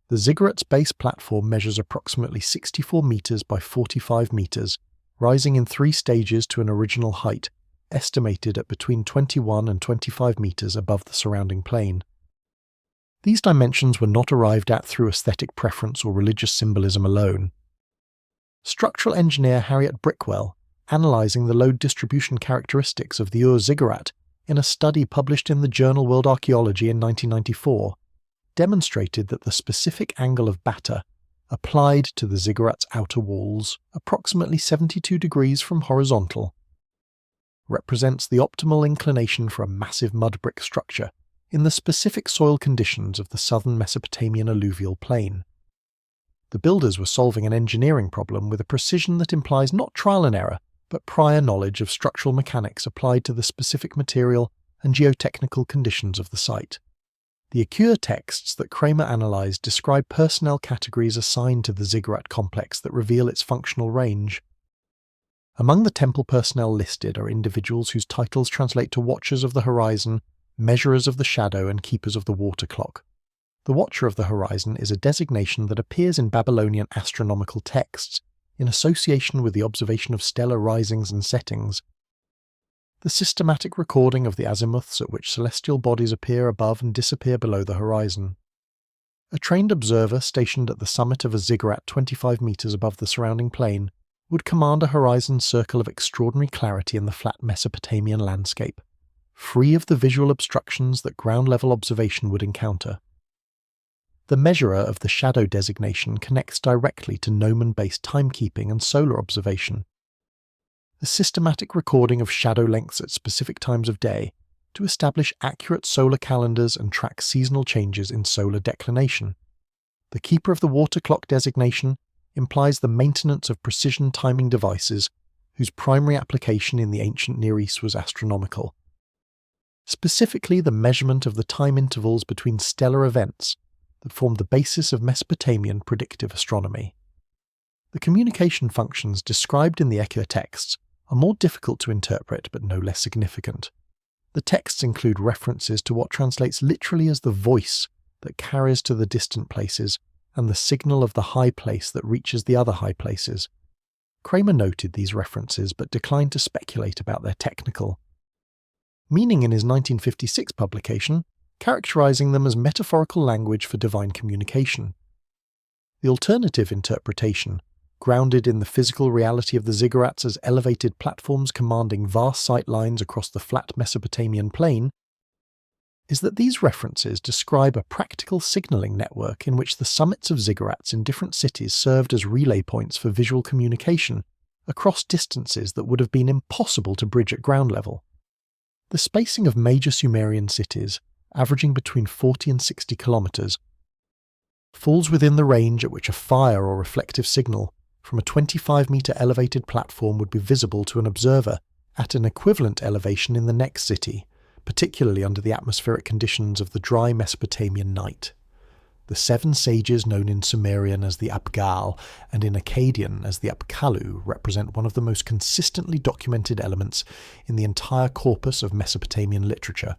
The ziggurat's base platform measures approximately 64 meters by 45 meters, rising in 3 stages to an original height, estimated at between 21 and 25 meters above the surrounding plain. These dimensions were not arrived at through aesthetic preference or religious symbolism alone. Structural engineer Harriet Brickwell, analysing the load distribution characteristics of the Ur ziggurat in a study published in the journal World Archaeology in 1994, demonstrated that the specific angle of batter applied to the ziggurat's outer walls, approximately 72 degrees from horizontal, represents the optimal inclination for a massive mud brick structure in the specific soil conditions of the southern Mesopotamian alluvial plain. The builders were solving an engineering problem with a precision that implies not trial and error, but prior knowledge of structural mechanics applied to the specific material and geotechnical conditions of the site. The Echo texts that Kramer analysed describe personnel categories assigned to the ziggurat complex that reveal its functional range. Among the temple personnel listed are individuals whose titles translate to Watchers of the Horizon, Measurers of the Shadow, and Keepers of the Water Clock. The Watcher of the Horizon is a designation that appears in Babylonian astronomical texts in association with the observation of stellar risings and settings. The systematic recording of the azimuths at which celestial bodies appear above and disappear below the horizon. A trained observer stationed at the summit of a ziggurat 25 meters above the surrounding plain would command a horizon circle of extraordinary clarity in the flat Mesopotamian landscape, free of the visual obstructions that ground-level observation would encounter. The measurer of the shadow designation connects directly to gnomon-based timekeeping and solar observation. The systematic recording of shadow lengths at specific times of day to establish accurate solar calendars and track seasonal changes in solar declination. The Keeper of the Water Clock designation implies the maintenance of precision timing devices whose primary application in the ancient Near East was astronomical. Specifically, the measurement of the time intervals between stellar events that formed the basis of Mesopotamian predictive astronomy. The communication functions described in the Eka texts are more difficult to interpret but no less significant. The texts include references to what translates literally as the voice that carries to the distant places and the signal of the high place that reaches the other high places. Kramer noted these references but declined to speculate about their technical meaning in his 1956 publication, characterizing them as metaphorical language for divine communication. The alternative interpretation, grounded in the physical reality of the ziggurats as elevated platforms commanding vast sight lines across the flat Mesopotamian plain, is that these references describe a practical signaling network in which the summits of ziggurats in different cities served as relay points for visual communication across distances that would have been impossible to bridge at ground level. The spacing of major Sumerian cities, averaging between 40 and 60 kilometers, falls within the range at which a fire or reflective signal from a 25-meter elevated platform would be visible to an observer at an equivalent elevation in the next city, particularly under the atmospheric conditions of the dry Mesopotamian night. The 7 sages known in Sumerian as the Abgal and in Akkadian as the Apkallu represent one of the most consistently documented elements in the entire corpus of Mesopotamian literature,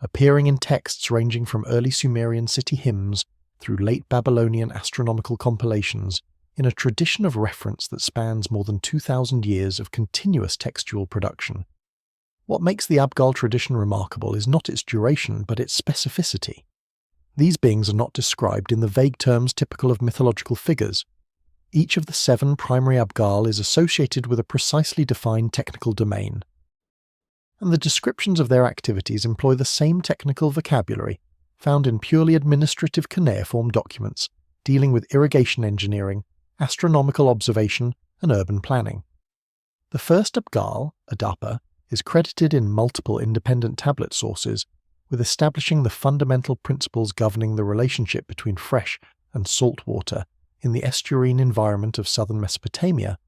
appearing in texts ranging from early Sumerian city hymns through late Babylonian astronomical compilations in a tradition of reference that spans more than 2,000 years of continuous textual production. What makes the Abgal tradition remarkable is not its duration but its specificity. These beings are not described in the vague terms typical of mythological figures. Each of the 7 primary Abgal is associated with a precisely defined technical domain, and the descriptions of their activities employ the same technical vocabulary found in purely administrative cuneiform documents dealing with irrigation engineering, astronomical observation, and urban planning. The first Abgal, Adapa, is credited in multiple independent tablet sources with establishing the fundamental principles governing the relationship between fresh and salt water in the estuarine environment of southern Mesopotamia,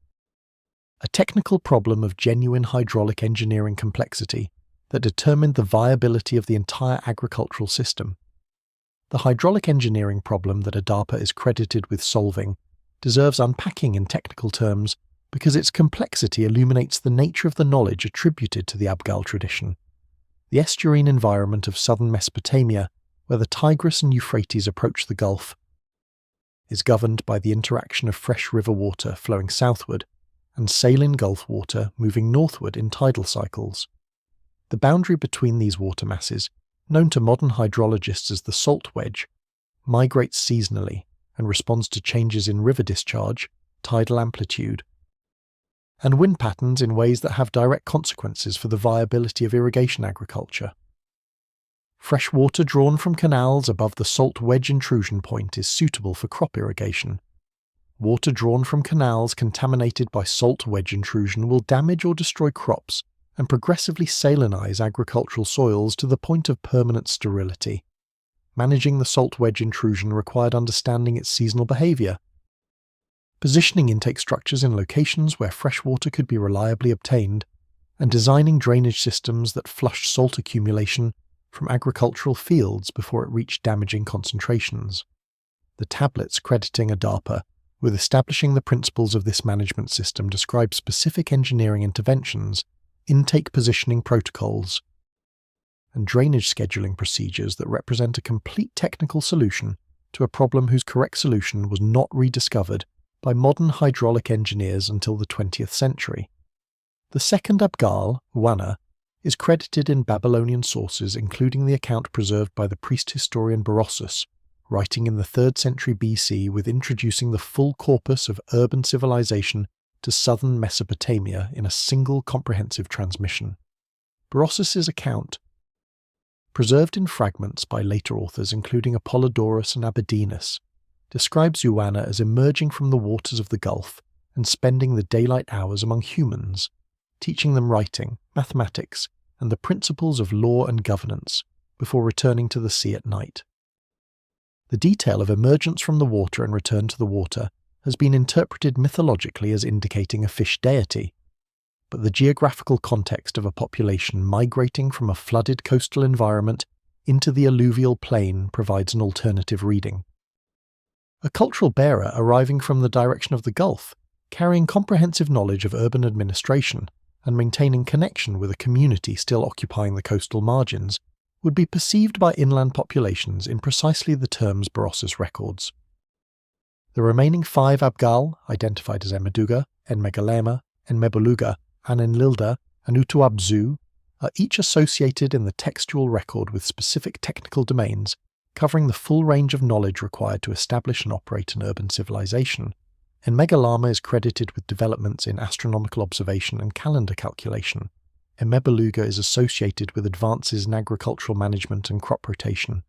a technical problem of genuine hydraulic engineering complexity that determined the viability of the entire agricultural system. The hydraulic engineering problem that Adapa is credited with solving deserves unpacking in technical terms because its complexity illuminates the nature of the knowledge attributed to the Abgal tradition. The estuarine environment of southern Mesopotamia, where the Tigris and Euphrates approach the Gulf, is governed by the interaction of fresh river water flowing southward and saline Gulf water moving northward in tidal cycles. The boundary between these water masses, known to modern hydrologists as the salt wedge, migrates seasonally and responds to changes in river discharge, tidal amplitude, and wind patterns in ways that have direct consequences for the viability of irrigation agriculture. Fresh water drawn from canals above the salt wedge intrusion point is suitable for crop irrigation. Water drawn from canals contaminated by salt wedge intrusion will damage or destroy crops and progressively salinize agricultural soils to the point of permanent sterility. Managing the salt wedge intrusion required understanding its seasonal behavior, positioning intake structures in locations where fresh water could be reliably obtained, and designing drainage systems that flushed salt accumulation from agricultural fields before it reached damaging concentrations. The tablets crediting Adapa with establishing the principles of this management system describe specific engineering interventions, intake positioning protocols, and drainage scheduling procedures that represent a complete technical solution to a problem whose correct solution was not rediscovered by modern hydraulic engineers until the 20th century. The second Abgal, Wana, is credited in Babylonian sources, including the account preserved by the priest historian Berossus, writing in the 3rd century BC with introducing the full corpus of urban civilization to southern Mesopotamia in a single comprehensive transmission. Berossus's account, preserved in fragments by later authors including Apollodorus and Aberdeenus, describes Wana as emerging from the waters of the Gulf and spending the daylight hours among humans, teaching them writing, mathematics, and the principles of law and governance, before returning to the sea at night. The detail of emergence from the water and return to the water has been interpreted mythologically as indicating a fish deity, but the geographical context of a population migrating from a flooded coastal environment into the alluvial plain provides an alternative reading. A cultural bearer arriving from the direction of the Gulf, carrying comprehensive knowledge of urban administration, and maintaining connection with a community still occupying the coastal margins, would be perceived by inland populations in precisely the terms Berossus records. The remaining 5 Abgal, identified as Emeduga, Enmegalema, Enmebuluga, Anenlilda, and Utuabzu, are each associated in the textual record with specific technical domains, covering the full range of knowledge required to establish and operate an urban civilization. Enmegalama is credited with developments in astronomical observation and calendar calculation. Enmebeluga is associated with advances in agricultural management and crop rotation.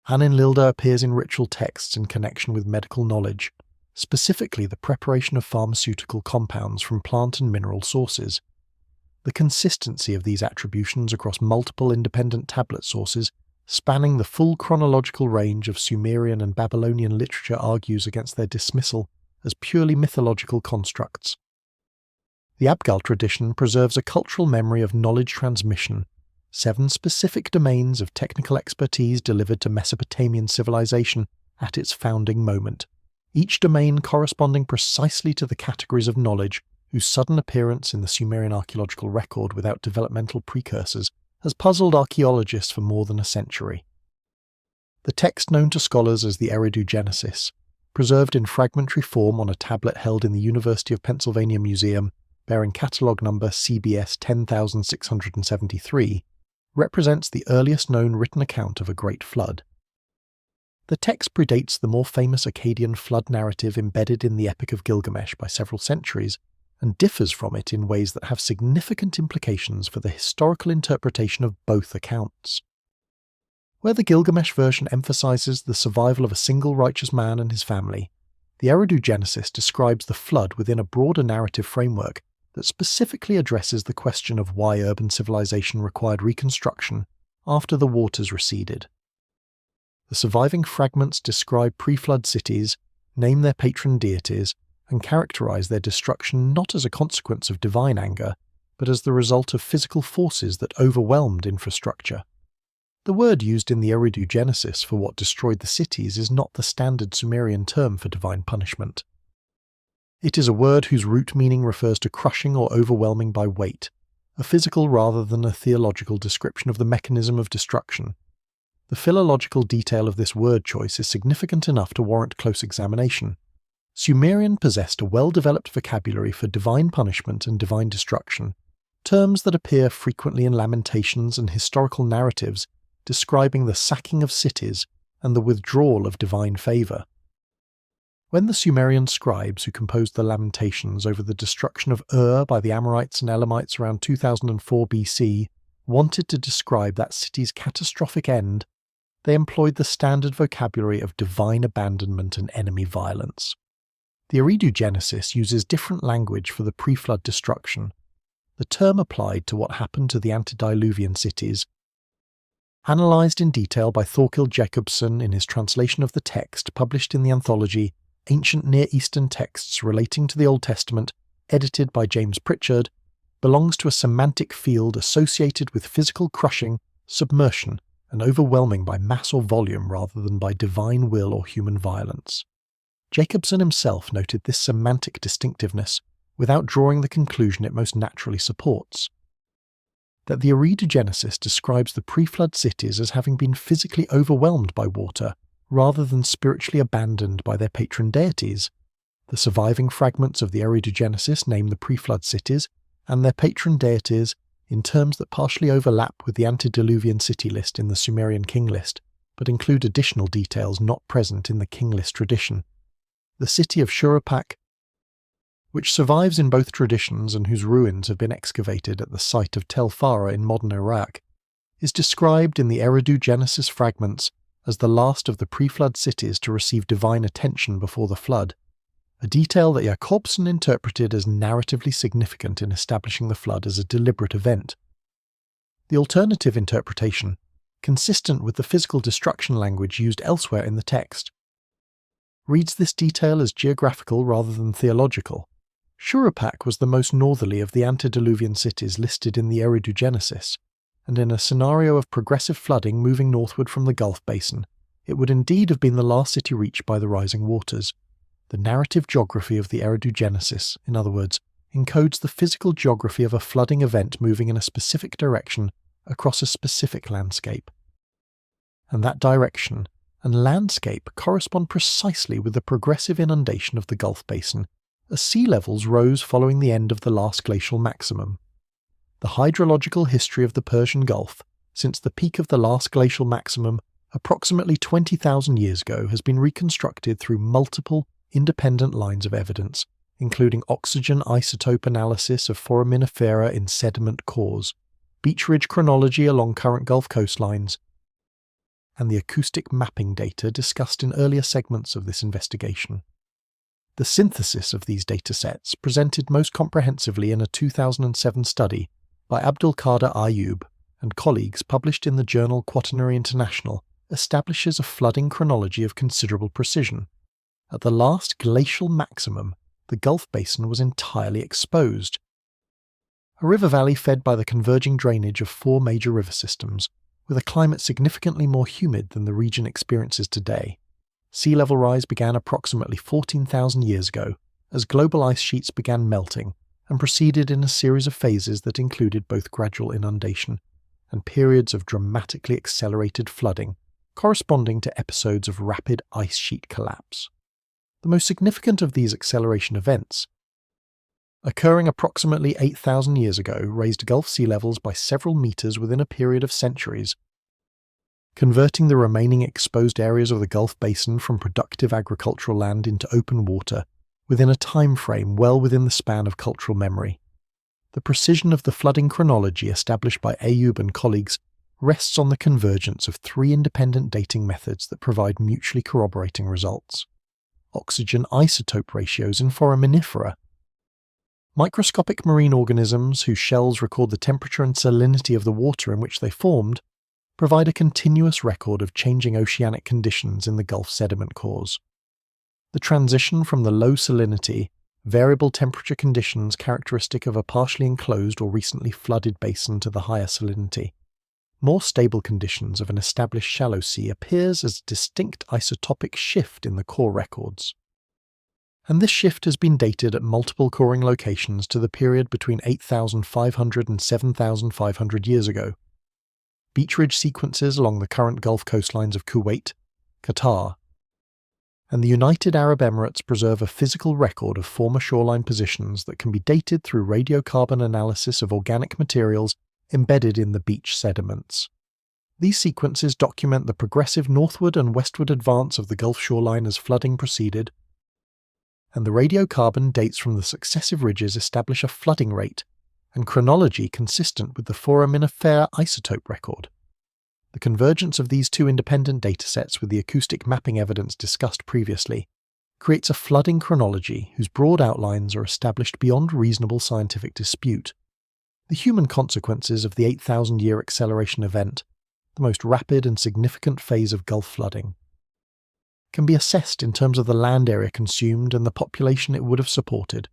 Anenlilda appears in ritual texts in connection with medical knowledge, specifically the preparation of pharmaceutical compounds from plant and mineral sources. The consistency of these attributions across multiple independent tablet sources spanning the full chronological range of Sumerian and Babylonian literature argues against their dismissal as purely mythological constructs. The Abgal tradition preserves a cultural memory of knowledge transmission, 7 specific domains of technical expertise delivered to Mesopotamian civilization at its founding moment, each domain corresponding precisely to the categories of knowledge whose sudden appearance in the Sumerian archaeological record without developmental precursors has puzzled archaeologists for more than a century. The text known to scholars as the Eridu Genesis, preserved in fragmentary form on a tablet held in the University of Pennsylvania Museum, bearing catalogue number CBS 10673, represents the earliest known written account of a great flood. The text predates the more famous Akkadian flood narrative embedded in the Epic of Gilgamesh by several centuries, and differs from it in ways that have significant implications for the historical interpretation of both accounts. Where the Gilgamesh version emphasizes the survival of a single righteous man and his family, the Eridu Genesis describes the flood within a broader narrative framework that specifically addresses the question of why urban civilization required reconstruction after the waters receded. The surviving fragments describe pre-flood cities, name their patron deities, and characterize their destruction not as a consequence of divine anger, but as the result of physical forces that overwhelmed infrastructure. The word used in the Eridu Genesis for what destroyed the cities is not the standard Sumerian term for divine punishment. It is a word whose root meaning refers to crushing or overwhelming by weight, a physical rather than a theological description of the mechanism of destruction. The philological detail of this word choice is significant enough to warrant close examination. Sumerian possessed a well-developed vocabulary for divine punishment and divine destruction, terms that appear frequently in lamentations and historical narratives describing the sacking of cities and the withdrawal of divine favour. When the Sumerian scribes who composed the Lamentations over the destruction of Ur by the Amorites and Elamites around 2004 BC wanted to describe that city's catastrophic end, they employed the standard vocabulary of divine abandonment and enemy violence. The Eridu Genesis uses different language for the pre-flood destruction. The term applied to what happened to the antediluvian cities, analysed in detail by Thorkild Jacobson in his translation of the text published in the anthology Ancient Near Eastern Texts Relating to the Old Testament, edited by James Pritchard, belongs to a semantic field associated with physical crushing, submersion, and overwhelming by mass or volume rather than by divine will or human violence. Jacobson himself noted this semantic distinctiveness without drawing the conclusion it most naturally supports, that the Eridu describes the pre-flood cities as having been physically overwhelmed by water rather than spiritually abandoned by their patron deities. The surviving fragments of the Eridu name the pre-flood cities and their patron deities in terms that partially overlap with the antediluvian city list in the Sumerian king list, but include additional details not present in the king list tradition. The city of Shuruppak, which survives in both traditions and whose ruins have been excavated at the site of Tel Farah in modern Iraq, is described in the Eridu fragments as the last of the pre-flood cities to receive divine attention before the flood, a detail that Jacobson interpreted as narratively significant in establishing the flood as a deliberate event. The alternative interpretation, consistent with the physical destruction language used elsewhere in the text, reads this detail as geographical rather than theological. Shuruppak was the most northerly of the antediluvian cities listed in the Eridu, and in a scenario of progressive flooding moving northward from the Gulf basin, it would indeed have been the last city reached by the rising waters. The narrative geography of the Eridu, in other words, encodes the physical geography of a flooding event moving in a specific direction across a specific landscape. And that direction and landscape correspond precisely with the progressive inundation of the Gulf basin as sea levels rose following the end of the last glacial maximum. The hydrological history of the Persian Gulf, since the peak of the last glacial maximum approximately 20,000 years ago, has been reconstructed through multiple independent lines of evidence, including oxygen isotope analysis of foraminifera in sediment cores, beach ridge chronology along current Gulf coastlines, and the acoustic mapping data discussed in earlier segments of this investigation. The synthesis of these datasets, presented most comprehensively in a 2007 study by Abdulkader Ayub and colleagues published in the journal Quaternary International, establishes a flooding chronology of considerable precision. At the last glacial maximum, the Gulf basin was entirely exposed. A river valley fed by the converging drainage of 4 major river systems, with a climate significantly more humid than the region experiences today. Sea level rise began approximately 14,000 years ago, as global ice sheets began melting, and proceeded in a series of phases that included both gradual inundation and periods of dramatically accelerated flooding, corresponding to episodes of rapid ice sheet collapse. The most significant of these acceleration events, occurring approximately 8,000 years ago, raised Gulf sea levels by several meters within a period of centuries, converting the remaining exposed areas of the Gulf basin from productive agricultural land into open water within a time frame well within the span of cultural memory. The precision of the flooding chronology established by Ayub and colleagues rests on the convergence of 3 independent dating methods that provide mutually corroborating results. Oxygen isotope ratios in foraminifera, microscopic marine organisms whose shells record the temperature and salinity of the water in which they formed, provide a continuous record of changing oceanic conditions in the Gulf sediment cores. The transition from the low salinity, variable temperature conditions characteristic of a partially enclosed or recently flooded basin to the higher salinity, more stable conditions of an established shallow sea appears as a distinct isotopic shift in the core records. And this shift has been dated at multiple coring locations to the period between 8,500 and 7,500 years ago. Beach ridge sequences along the current Gulf coastlines of Kuwait, Qatar, and the United Arab Emirates preserve a physical record of former shoreline positions that can be dated through radiocarbon analysis of organic materials embedded in the beach sediments. These sequences document the progressive northward and westward advance of the Gulf shoreline as flooding proceeded, and the radiocarbon dates from the successive ridges establish a flooding rate and chronology consistent with the foraminifera isotope record. The convergence of these 2 independent datasets with the acoustic mapping evidence discussed previously creates a flooding chronology whose broad outlines are established beyond reasonable scientific dispute. The human consequences of the 8,000-year acceleration event, the most rapid and significant phase of Gulf flooding, can be assessed in terms of the land area consumed and the population it would have supported.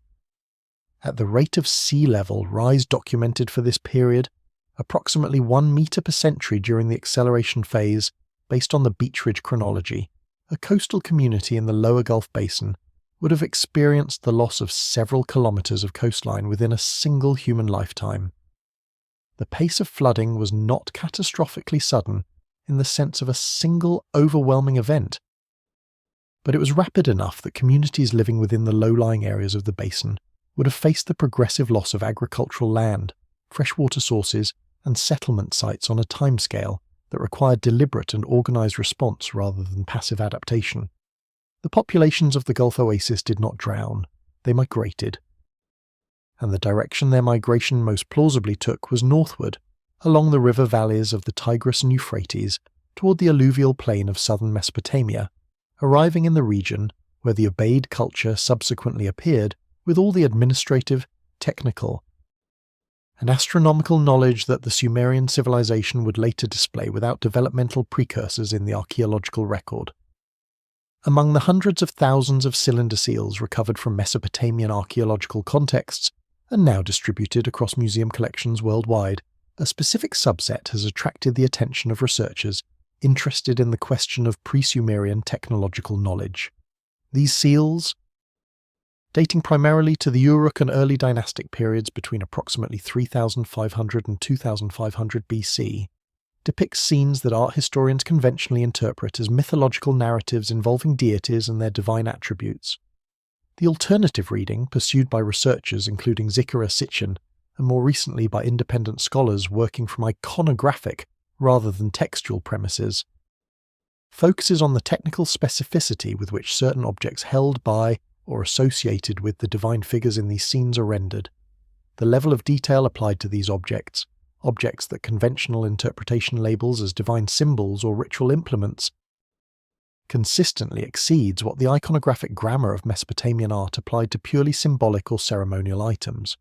At the rate of sea level rise documented for this period, approximately 1 meter per century during the acceleration phase, based on the beach ridge chronology, a coastal community in the lower Gulf basin would have experienced the loss of several kilometers of coastline within a single human lifetime. The pace of flooding was not catastrophically sudden in the sense of a single overwhelming event, but it was rapid enough that communities living within the low-lying areas of the basin would have faced the progressive loss of agricultural land, freshwater sources, and settlement sites on a timescale that required deliberate and organized response rather than passive adaptation. The populations of the Gulf Oasis did not drown, they migrated. And the direction their migration most plausibly took was northward, along the river valleys of the Tigris and Euphrates, toward the alluvial plain of southern Mesopotamia, arriving in the region where the Ubaid culture subsequently appeared with all the administrative, technical, and astronomical knowledge that the Sumerian civilization would later display without developmental precursors in the archaeological record. Among the hundreds of thousands of cylinder seals recovered from Mesopotamian archaeological contexts and now distributed across museum collections worldwide, a specific subset has attracted the attention of researchers interested in the question of pre-Sumerian technological knowledge. These seals, dating primarily to the Uruk and early dynastic periods between approximately 3500 and 2500 BC, depict scenes that art historians conventionally interpret as mythological narratives involving deities and their divine attributes. The alternative reading, pursued by researchers including Ziggurats and more recently by independent scholars working from iconographic rather than textual premises, focuses on the technical specificity with which certain objects held by or associated with the divine figures in these scenes are rendered, the level of detail applied to these objects that conventional interpretation labels as divine symbols or ritual implements, consistently exceeds what the iconographic grammar of Mesopotamian art applied to purely symbolic or ceremonial items.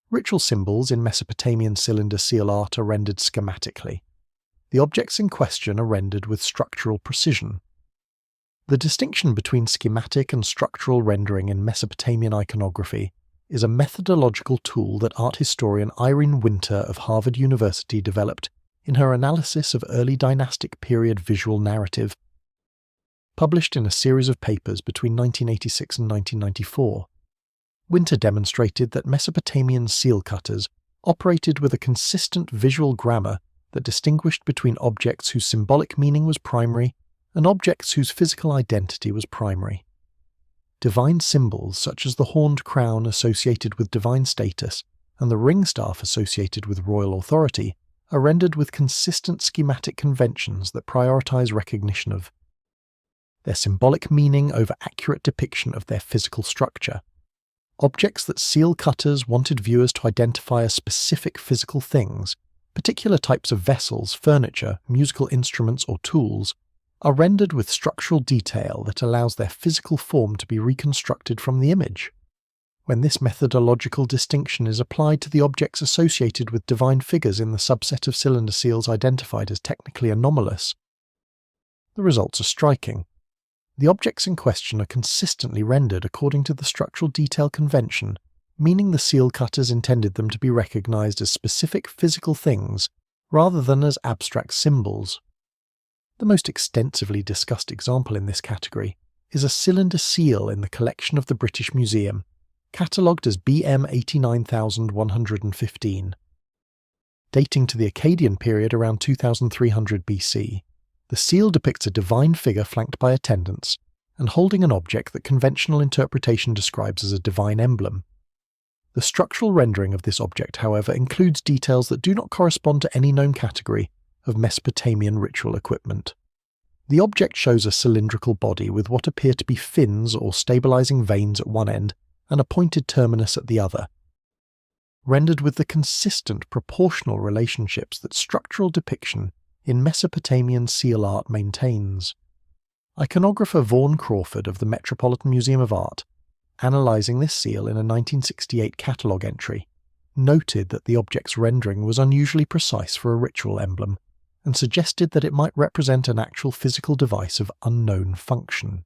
Ritual symbols in Mesopotamian cylinder seal art are rendered schematically. The objects in question are rendered with structural precision. The distinction between schematic and structural rendering in Mesopotamian iconography is a methodological tool that art historian Irene Winter of Harvard University developed in her analysis of early dynastic period visual narrative, published in a series of papers between 1986 and 1994. Winter demonstrated that Mesopotamian seal cutters operated with a consistent visual grammar that distinguished between objects whose symbolic meaning was primary and objects whose physical identity was primary. Divine symbols such as the horned crown associated with divine status and the ring staff associated with royal authority are rendered with consistent schematic conventions that prioritize recognition of their symbolic meaning over accurate depiction of their physical structure. Objects that seal cutters wanted viewers to identify as specific physical things, particular types of vessels, furniture, musical instruments, or tools, are rendered with structural detail that allows their physical form to be reconstructed from the image. When this methodological distinction is applied to the objects associated with divine figures in the subset of cylinder seals identified as technically anomalous, the results are striking. The objects in question are consistently rendered according to the structural detail convention, meaning the seal cutters intended them to be recognized as specific physical things rather than as abstract symbols. The most extensively discussed example in this category is a cylinder seal in the collection of the British Museum, catalogued as BM 89115. Dating to the Akkadian period around 2300 BC, the seal depicts a divine figure flanked by attendants and holding an object that conventional interpretation describes as a divine emblem. The structural rendering of this object, however, includes details that do not correspond to any known category of Mesopotamian ritual equipment. The object shows a cylindrical body with what appear to be fins or stabilizing veins at one end and a pointed terminus at the other, rendered with the consistent proportional relationships that structural depiction in Mesopotamian seal art maintains. Iconographer Vaughan Crawford of the Metropolitan Museum of Art, analysing this seal in a 1968 catalogue entry, noted that the object's rendering was unusually precise for a ritual emblem, and suggested that it might represent an actual physical device of unknown function.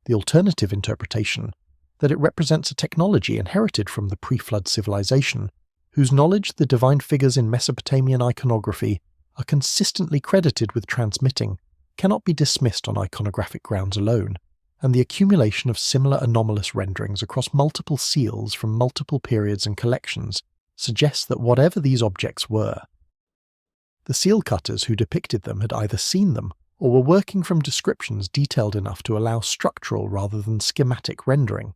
The alternative interpretation, that it represents a technology inherited from the pre-flood civilization, whose knowledge the divine figures in Mesopotamian iconography are consistently credited with transmitting, cannot be dismissed on iconographic grounds alone, and the accumulation of similar anomalous renderings across multiple seals from multiple periods and collections suggests that whatever these objects were, the seal cutters who depicted them had either seen them or were working from descriptions detailed enough to allow structural rather than schematic rendering.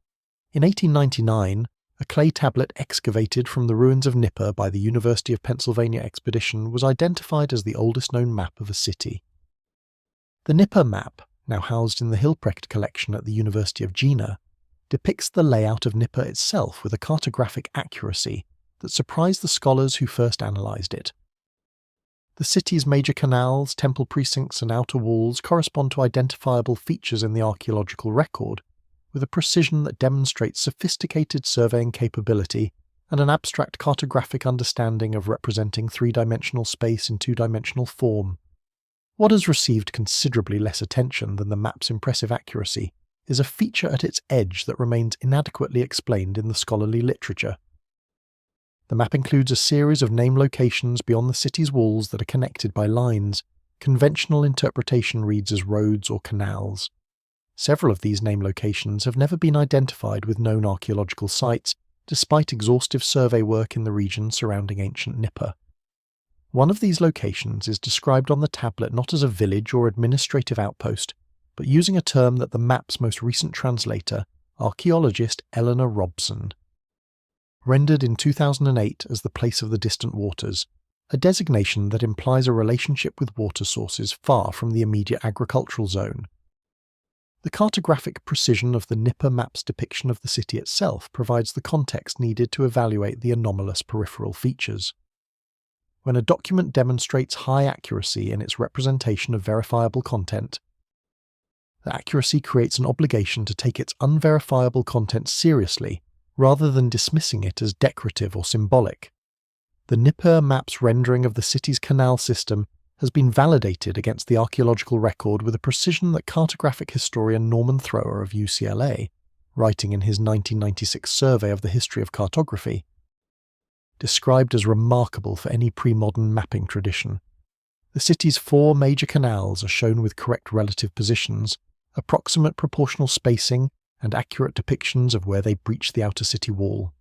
In 1899, a clay tablet excavated from the ruins of Nippur by the University of Pennsylvania expedition was identified as the oldest known map of a city. The Nippur map, now housed in the Hilprecht collection at the University of Jena, depicts the layout of Nippur itself with a cartographic accuracy that surprised the scholars who first analysed it. The city's major canals, temple precincts and outer walls correspond to identifiable features in the archaeological record, with a precision that demonstrates sophisticated surveying capability and an abstract cartographic understanding of representing three-dimensional space in two-dimensional form. What has received considerably less attention than the map's impressive accuracy is a feature at its edge that remains inadequately explained in the scholarly literature. The map includes a series of name locations beyond the city's walls that are connected by lines. Conventional interpretation reads as roads or canals. Several of these name locations have never been identified with known archaeological sites, despite exhaustive survey work in the region surrounding ancient Nippur. One of these locations is described on the tablet not as a village or administrative outpost, but using a term that the map's most recent translator, archaeologist Eleanor Robson, rendered in 2008 as the place of the distant waters, a designation that implies a relationship with water sources far from the immediate agricultural zone. The cartographic precision of the Nippur map's depiction of the city itself provides the context needed to evaluate the anomalous peripheral features. When a document demonstrates high accuracy in its representation of verifiable content, the accuracy creates an obligation to take its unverifiable content seriously, rather than dismissing it as decorative or symbolic. The Nippur map's rendering of the city's canal system has been validated against the archaeological record with a precision that cartographic historian Norman Thrower of UCLA, writing in his 1996 survey of the history of cartography, described as remarkable for any pre-modern mapping tradition. The city's 4 major canals are shown with correct relative positions, approximate proportional spacing, and accurate depictions of where they breach the outer city wall.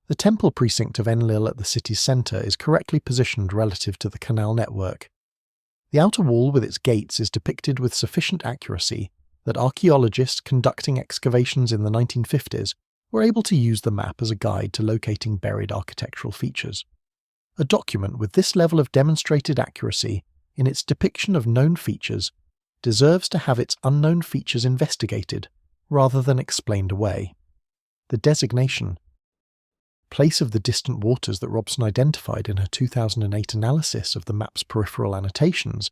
The temple precinct of Enlil at the city's centre is correctly positioned relative to the canal network. The outer wall with its gates is depicted with sufficient accuracy that archaeologists conducting excavations in the 1950s were able to use the map as a guide to locating buried architectural features. A document with this level of demonstrated accuracy in its depiction of known features deserves to have its unknown features investigated, rather than explained away. The designation, place of the distant waters that Robson identified in her 2008 analysis of the map's peripheral annotations,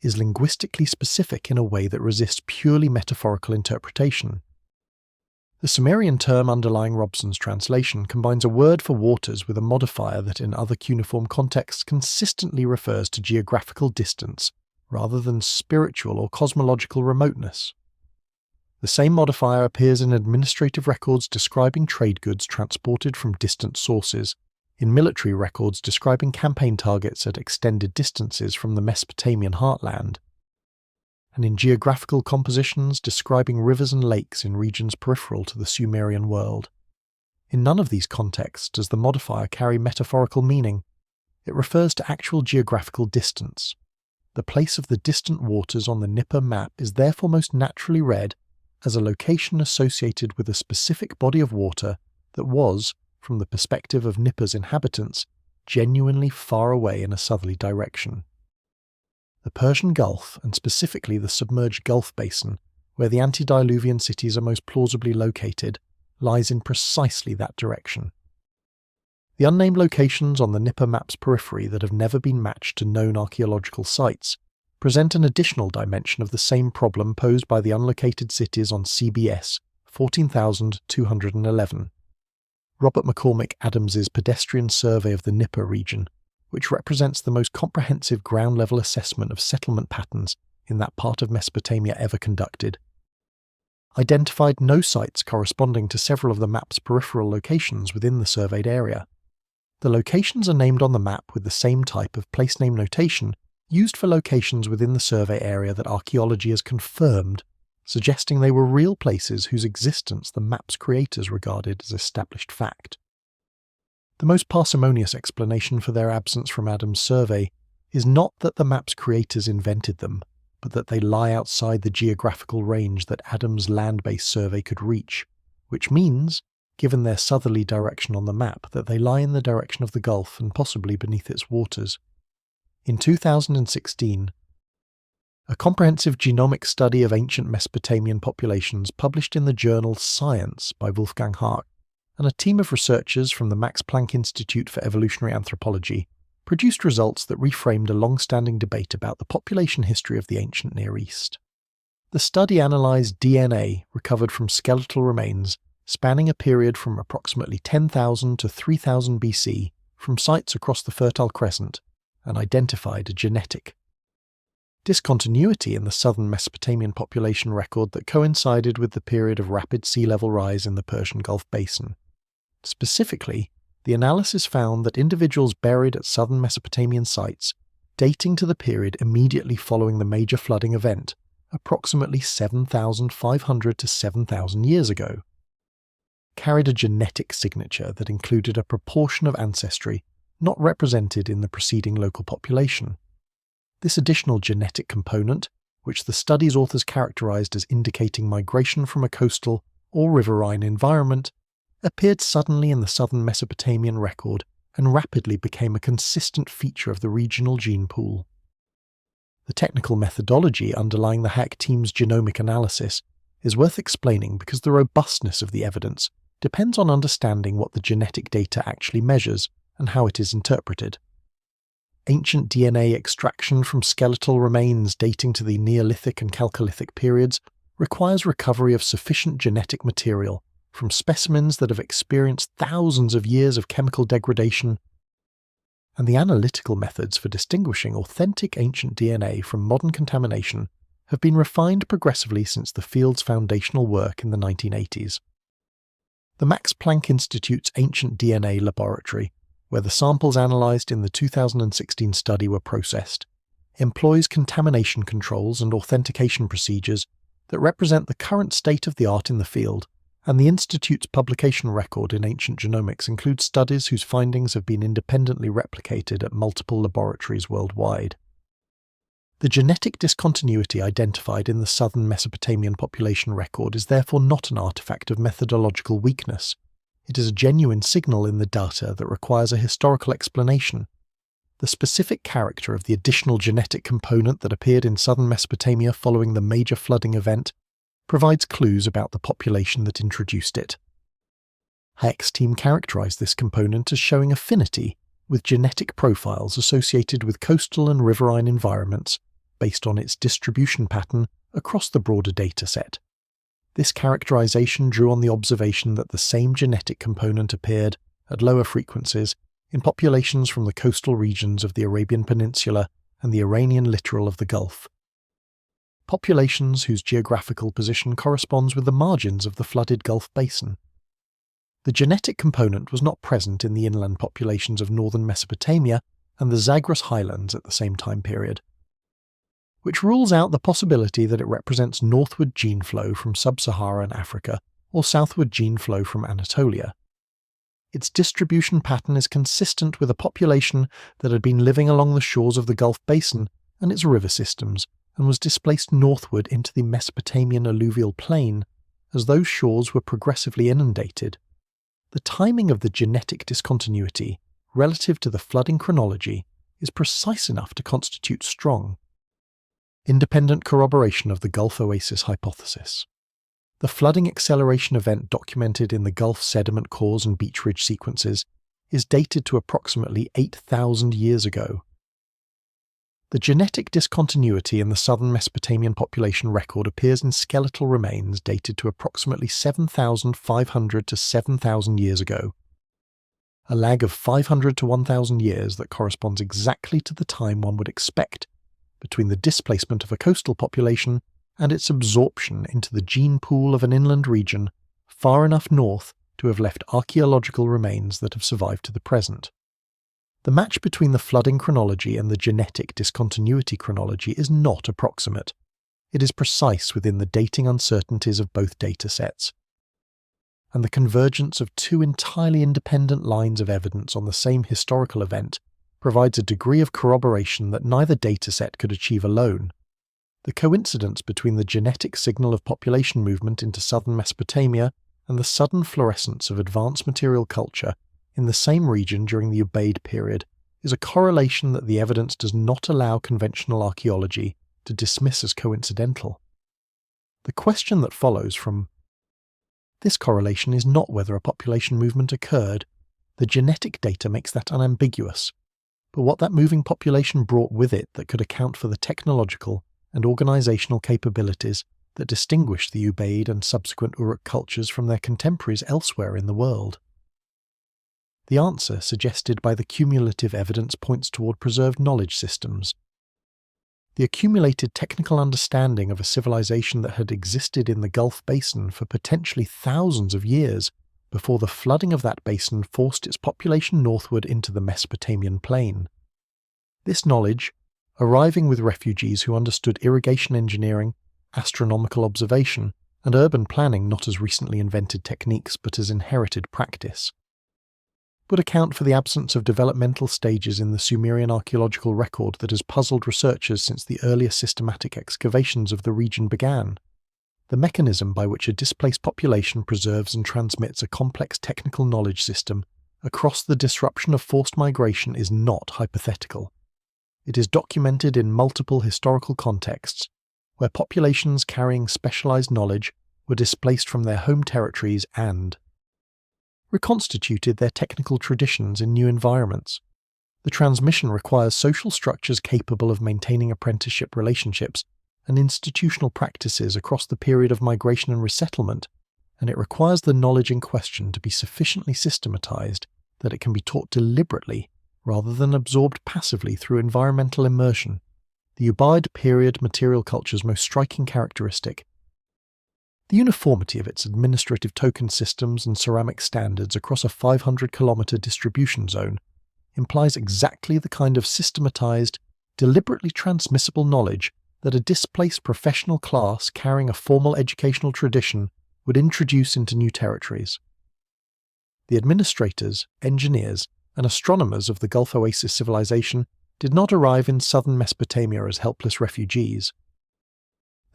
is linguistically specific in a way that resists purely metaphorical interpretation. The Sumerian term underlying Robson's translation combines a word for waters with a modifier that in other cuneiform contexts consistently refers to geographical distance rather than spiritual or cosmological remoteness. The same modifier appears in administrative records describing trade goods transported from distant sources, in military records describing campaign targets at extended distances from the Mesopotamian heartland, and in geographical compositions describing rivers and lakes in regions peripheral to the Sumerian world. In none of these contexts does the modifier carry metaphorical meaning. It refers to actual geographical distance. The place of the distant waters on the Nippur map is therefore most naturally read as a location associated with a specific body of water that was, from the perspective of Nippur's inhabitants, genuinely far away in a southerly direction. The Persian Gulf, and specifically the submerged Gulf basin, where the antediluvian cities are most plausibly located, lies in precisely that direction. The unnamed locations on the Nippur map's periphery that have never been matched to known archaeological sites present an additional dimension of the same problem posed by the unlocated cities on CBS 14,211. Robert McCormick Adams's pedestrian survey of the Nippur region, which represents the most comprehensive ground-level assessment of settlement patterns in that part of Mesopotamia ever conducted, identified no sites corresponding to several of the map's peripheral locations within the surveyed area. The locations are named on the map with the same type of place name notation used for locations within the survey area that archaeology has confirmed, suggesting they were real places whose existence the map's creators regarded as established fact. The most parsimonious explanation for their absence from Adam's survey is not that the map's creators invented them, but that they lie outside the geographical range that Adam's land-based survey could reach, which means, given their southerly direction on the map, that they lie in the direction of the Gulf and possibly beneath its waters. In 2016, a comprehensive genomic study of ancient Mesopotamian populations published in the journal Science by Wolfgang Haak and a team of researchers from the Max Planck Institute for Evolutionary Anthropology produced results that reframed a long-standing debate about the population history of the ancient Near East. The study analysed DNA recovered from skeletal remains spanning a period from approximately 10,000 to 3000 BC from sites across the Fertile Crescent and identified a genetic discontinuity in the southern Mesopotamian population record that coincided with the period of rapid sea level rise in the Persian Gulf basin. Specifically, the analysis found that individuals buried at southern Mesopotamian sites, dating to the period immediately following the major flooding event, approximately 7,500 to 7,000 years ago, carried a genetic signature that included a proportion of ancestry not represented in the preceding local population. This additional genetic component, which the study's authors characterized as indicating migration from a coastal or riverine environment, appeared suddenly in the southern Mesopotamian record and rapidly became a consistent feature of the regional gene pool. The technical methodology underlying the Hack team's genomic analysis is worth explaining because the robustness of the evidence depends on understanding what the genetic data actually measures and how it is interpreted. Ancient DNA extraction from skeletal remains dating to the Neolithic and Chalcolithic periods requires recovery of sufficient genetic material from specimens that have experienced thousands of years of chemical degradation, and the analytical methods for distinguishing authentic ancient DNA from modern contamination have been refined progressively since the field's foundational work in the 1980s. The Max Planck Institute's Ancient DNA Laboratory, where the samples analysed in the 2016 study were processed, employs contamination controls and authentication procedures that represent the current state of the art in the field, and the Institute's publication record in ancient genomics includes studies whose findings have been independently replicated at multiple laboratories worldwide. The genetic discontinuity identified in the southern Mesopotamian population record is therefore not an artifact of methodological weakness. It is a genuine signal in the data that requires a historical explanation. The specific character of the additional genetic component that appeared in southern Mesopotamia following the major flooding event provides clues about the population that introduced it. Hack's team characterized this component as showing affinity with genetic profiles associated with coastal and riverine environments based on its distribution pattern across the broader dataset. This characterization drew on the observation that the same genetic component appeared, at lower frequencies, in populations from the coastal regions of the Arabian Peninsula and the Iranian littoral of the Gulf. Populations whose geographical position corresponds with the margins of the flooded Gulf basin. The genetic component was not present in the inland populations of northern Mesopotamia and the Zagros highlands at the same time period, which rules out the possibility that it represents northward gene flow from sub-Saharan Africa or southward gene flow from Anatolia. Its distribution pattern is consistent with a population that had been living along the shores of the Gulf basin and its river systems, and was displaced northward into the Mesopotamian alluvial plain as those shores were progressively inundated. The timing of the genetic discontinuity relative to the flooding chronology is precise enough to constitute strong, independent corroboration of the Gulf Oasis hypothesis. The flooding acceleration event documented in the Gulf sediment cores and beach ridge sequences is dated to approximately 8,000 years ago. The genetic discontinuity in the southern Mesopotamian population record appears in skeletal remains dated to approximately 7,500 to 7,000 years ago, a lag of 500 to 1,000 years that corresponds exactly to the time one would expect between the displacement of a coastal population and its absorption into the gene pool of an inland region far enough north to have left archaeological remains that have survived to the present. The match between the flooding chronology and the genetic discontinuity chronology is not approximate. It is precise within the dating uncertainties of both datasets. And the convergence of two entirely independent lines of evidence on the same historical event provides a degree of corroboration that neither dataset could achieve alone. The coincidence between the genetic signal of population movement into southern Mesopotamia and the sudden fluorescence of advanced material culture in the same region during the Ubaid period is a correlation that the evidence does not allow conventional archaeology to dismiss as coincidental. The question that follows from this correlation is not whether a population movement occurred. The genetic data makes that unambiguous, but what that moving population brought with it that could account for the technological and organizational capabilities that distinguish the Ubaid and subsequent Uruk cultures from their contemporaries elsewhere in the world. The answer suggested by the cumulative evidence points toward preserved knowledge systems. The accumulated technical understanding of a civilization that had existed in the Gulf Basin for potentially thousands of years before the flooding of that basin forced its population northward into the Mesopotamian plain. This knowledge, arriving with refugees who understood irrigation engineering, astronomical observation, and urban planning not as recently invented techniques but as inherited practice, would account for the absence of developmental stages in the Sumerian archaeological record that has puzzled researchers since the earliest systematic excavations of the region began. The mechanism by which a displaced population preserves and transmits a complex technical knowledge system across the disruption of forced migration is not hypothetical. It is documented in multiple historical contexts, where populations carrying specialized knowledge were displaced from their home territories and reconstituted their technical traditions in new environments. The transmission requires social structures capable of maintaining apprenticeship relationships and institutional practices across the period of migration and resettlement, and it requires the knowledge in question to be sufficiently systematized that it can be taught deliberately rather than absorbed passively through environmental immersion. The Ubaid period material culture's most striking characteristic, the uniformity of its administrative token systems and ceramic standards across a 500-kilometer distribution zone, implies exactly the kind of systematized, deliberately transmissible knowledge that a displaced professional class carrying a formal educational tradition would introduce into new territories. The administrators, engineers, and astronomers of the Gulf Oasis civilization did not arrive in southern Mesopotamia as helpless refugees.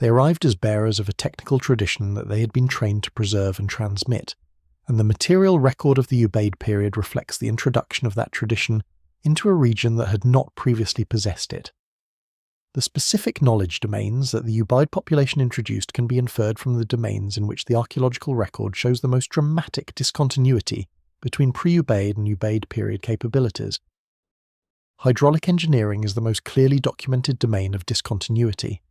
They arrived as bearers of a technical tradition that they had been trained to preserve and transmit, and the material record of the Ubaid period reflects the introduction of that tradition into a region that had not previously possessed it. The specific knowledge domains that the Ubaid population introduced can be inferred from the domains in which the archaeological record shows the most dramatic discontinuity between pre-Ubaid and Ubaid period capabilities. Hydraulic engineering is the most clearly documented domain of discontinuity.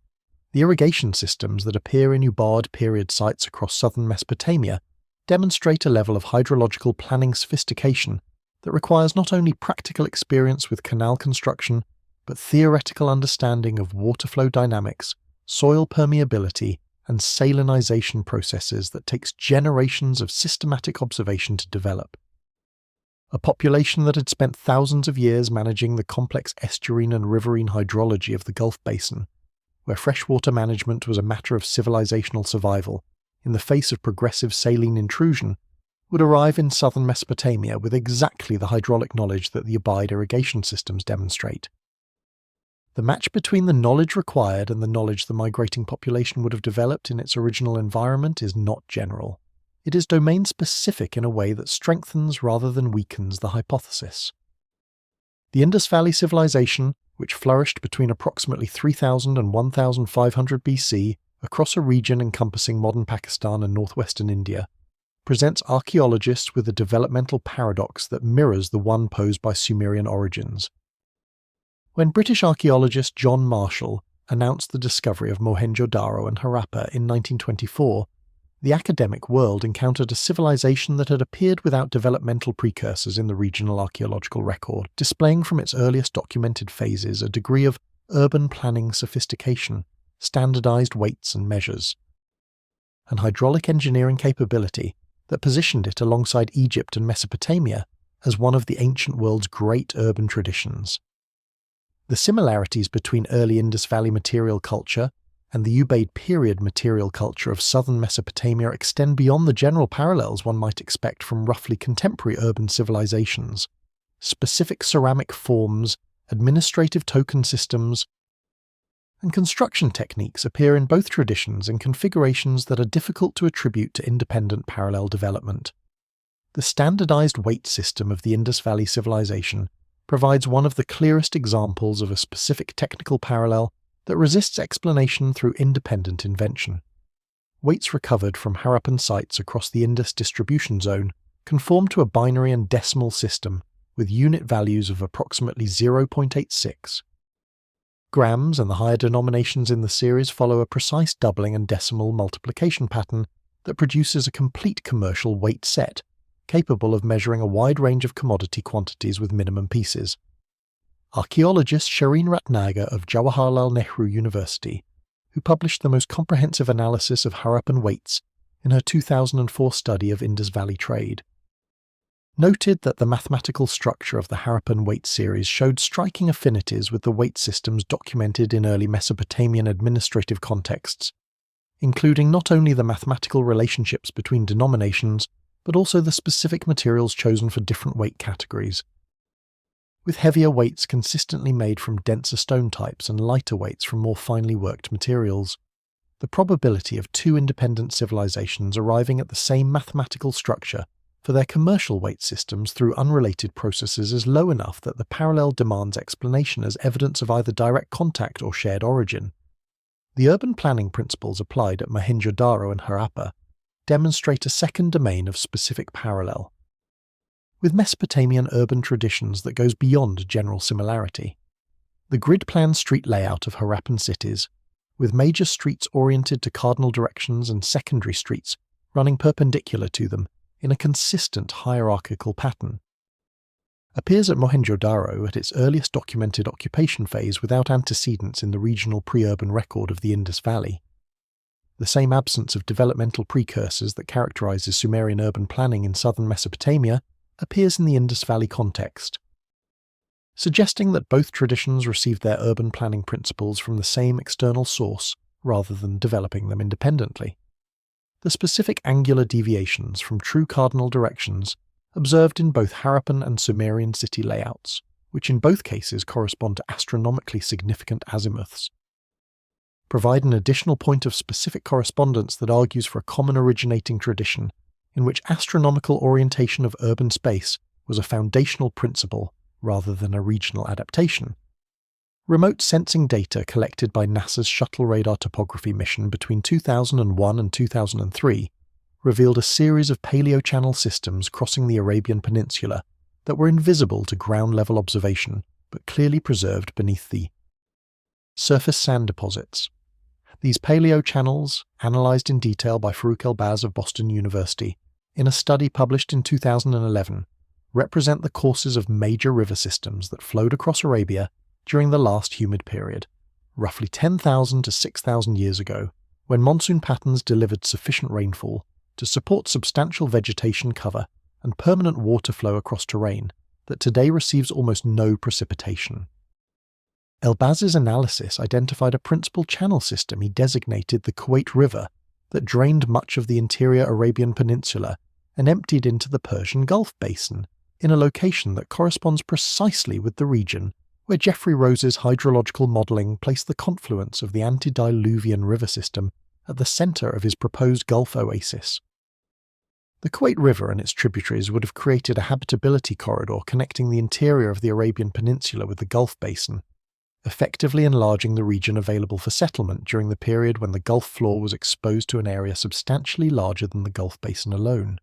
The irrigation systems that appear in Ubaid period sites across southern Mesopotamia demonstrate a level of hydrological planning sophistication that requires not only practical experience with canal construction, but theoretical understanding of water flow dynamics, soil permeability, and salinization processes that takes generations of systematic observation to develop. A population that had spent thousands of years managing the complex estuarine and riverine hydrology of the Gulf Basin, where freshwater management was a matter of civilizational survival in the face of progressive saline intrusion, would arrive in southern Mesopotamia with exactly the hydraulic knowledge that the Ubaid irrigation systems demonstrate. The match between the knowledge required and the knowledge the migrating population would have developed in its original environment is not general. It is domain-specific in a way that strengthens rather than weakens the hypothesis. The Indus Valley civilization, which flourished between approximately 3000 and 1500 BC across a region encompassing modern Pakistan and northwestern India, presents archaeologists with a developmental paradox that mirrors the one posed by Sumerian origins. When British archaeologist John Marshall announced the discovery of Mohenjo-Daro and Harappa in 1924, the academic world encountered a civilization that had appeared without developmental precursors in the regional archaeological record, displaying from its earliest documented phases a degree of urban planning sophistication, standardized weights and measures, and hydraulic engineering capability that positioned it alongside Egypt and Mesopotamia as one of the ancient world's great urban traditions. The similarities between early Indus Valley material culture and the Ubaid period material culture of southern Mesopotamia extend beyond the general parallels one might expect from roughly contemporary urban civilizations. Specific ceramic forms, administrative token systems, and construction techniques appear in both traditions in configurations that are difficult to attribute to independent parallel development. The standardized weight system of the Indus Valley civilization provides one of the clearest examples of a specific technical parallel that resists explanation through independent invention. Weights recovered from Harappan sites across the Indus distribution zone conform to a binary and decimal system with unit values of approximately 0.86. Grams and the higher denominations in the series follow a precise doubling and decimal multiplication pattern that produces a complete commercial weight set, capable of measuring a wide range of commodity quantities with minimum pieces. Archaeologist Shireen Ratnagar of Jawaharlal Nehru University, who published the most comprehensive analysis of Harappan weights in her 2004 study of Indus Valley trade, noted that the mathematical structure of the Harappan weight series showed striking affinities with the weight systems documented in early Mesopotamian administrative contexts, including not only the mathematical relationships between denominations, but also the specific materials chosen for different weight categories. With heavier weights consistently made from denser stone types and lighter weights from more finely worked materials, the probability of two independent civilizations arriving at the same mathematical structure for their commercial weight systems through unrelated processes is low enough that the parallel demands explanation as evidence of either direct contact or shared origin. The urban planning principles applied at Mohenjo-Daro and Harappa demonstrate a second domain of specific parallel, with Mesopotamian urban traditions that goes beyond general similarity. The grid-plan street layout of Harappan cities, with major streets oriented to cardinal directions and secondary streets running perpendicular to them in a consistent hierarchical pattern, appears at Mohenjo-Daro at its earliest documented occupation phase without antecedents in the regional pre-urban record of the Indus Valley. The same absence of developmental precursors that characterizes Sumerian urban planning in southern Mesopotamia appears in the Indus Valley context, suggesting that both traditions received their urban planning principles from the same external source rather than developing them independently. The specific angular deviations from true cardinal directions observed in both Harappan and Sumerian city layouts, which in both cases correspond to astronomically significant azimuths, provide an additional point of specific correspondence that argues for a common originating tradition in which astronomical orientation of urban space was a foundational principle rather than a regional adaptation. Remote sensing data collected by NASA's Shuttle Radar Topography mission between 2001 and 2003 revealed a series of paleochannel systems crossing the Arabian Peninsula that were invisible to ground-level observation but clearly preserved beneath the surface sand deposits. These paleochannels, analysed in detail by Farouk Elbaz of Boston University in a study published in 2011, represent the courses of major river systems that flowed across Arabia during the last humid period, roughly 10,000 to 6,000 years ago, when monsoon patterns delivered sufficient rainfall to support substantial vegetation cover and permanent water flow across terrain that today receives almost no precipitation. Elbaz's analysis identified a principal channel system he designated the Kuwait River that drained much of the interior Arabian Peninsula and emptied into the Persian Gulf basin in a location that corresponds precisely with the region where Geoffrey Rose's hydrological modelling placed the confluence of the antediluvian river system at the centre of his proposed Gulf Oasis. The Kuwait River and its tributaries would have created a habitability corridor connecting the interior of the Arabian Peninsula with the Gulf basin, effectively enlarging the region available for settlement during the period when the Gulf floor was exposed to an area substantially larger than the Gulf basin alone.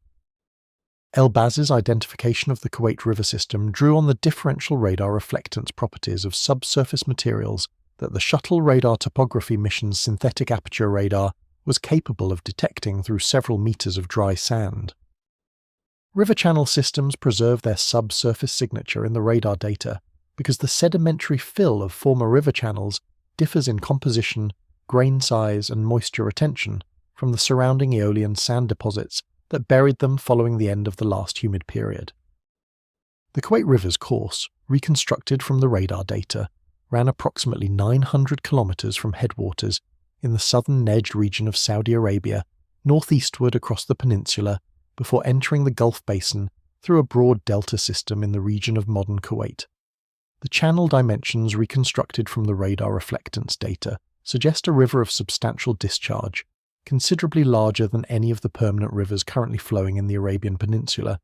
Elbaz's identification of the Kuwait River system drew on the differential radar reflectance properties of subsurface materials that the Shuttle Radar Topography mission's synthetic aperture radar was capable of detecting through several meters of dry sand. River channel systems preserve their subsurface signature in the radar data because the sedimentary fill of former river channels differs in composition, grain size, and moisture retention from the surrounding Aeolian sand deposits that buried them following the end of the last humid period. The Kuwait River's course, reconstructed from the radar data, ran approximately 900 kilometers from headwaters in the southern Nejd region of Saudi Arabia, northeastward across the peninsula, before entering the Gulf Basin through a broad delta system in the region of modern Kuwait. The channel dimensions reconstructed from the radar reflectance data suggest a river of substantial discharge, considerably larger than any of the permanent rivers currently flowing in the Arabian Peninsula.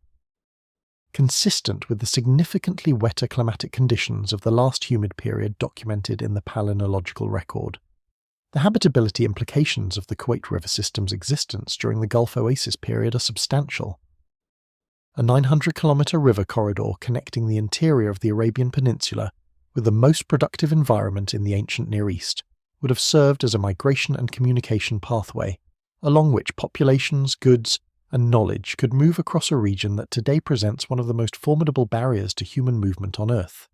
Consistent with the significantly wetter climatic conditions of the last humid period documented in the palynological record. The habitability implications of the Kuwait River system's existence during the Gulf Oasis period are substantial. A 900-kilometre river corridor connecting the interior of the Arabian Peninsula with the most productive environment in the ancient Near East would have served as a migration and communication pathway, along which populations, goods, and knowledge could move across a region that today presents one of the most formidable barriers to human movement on Earth.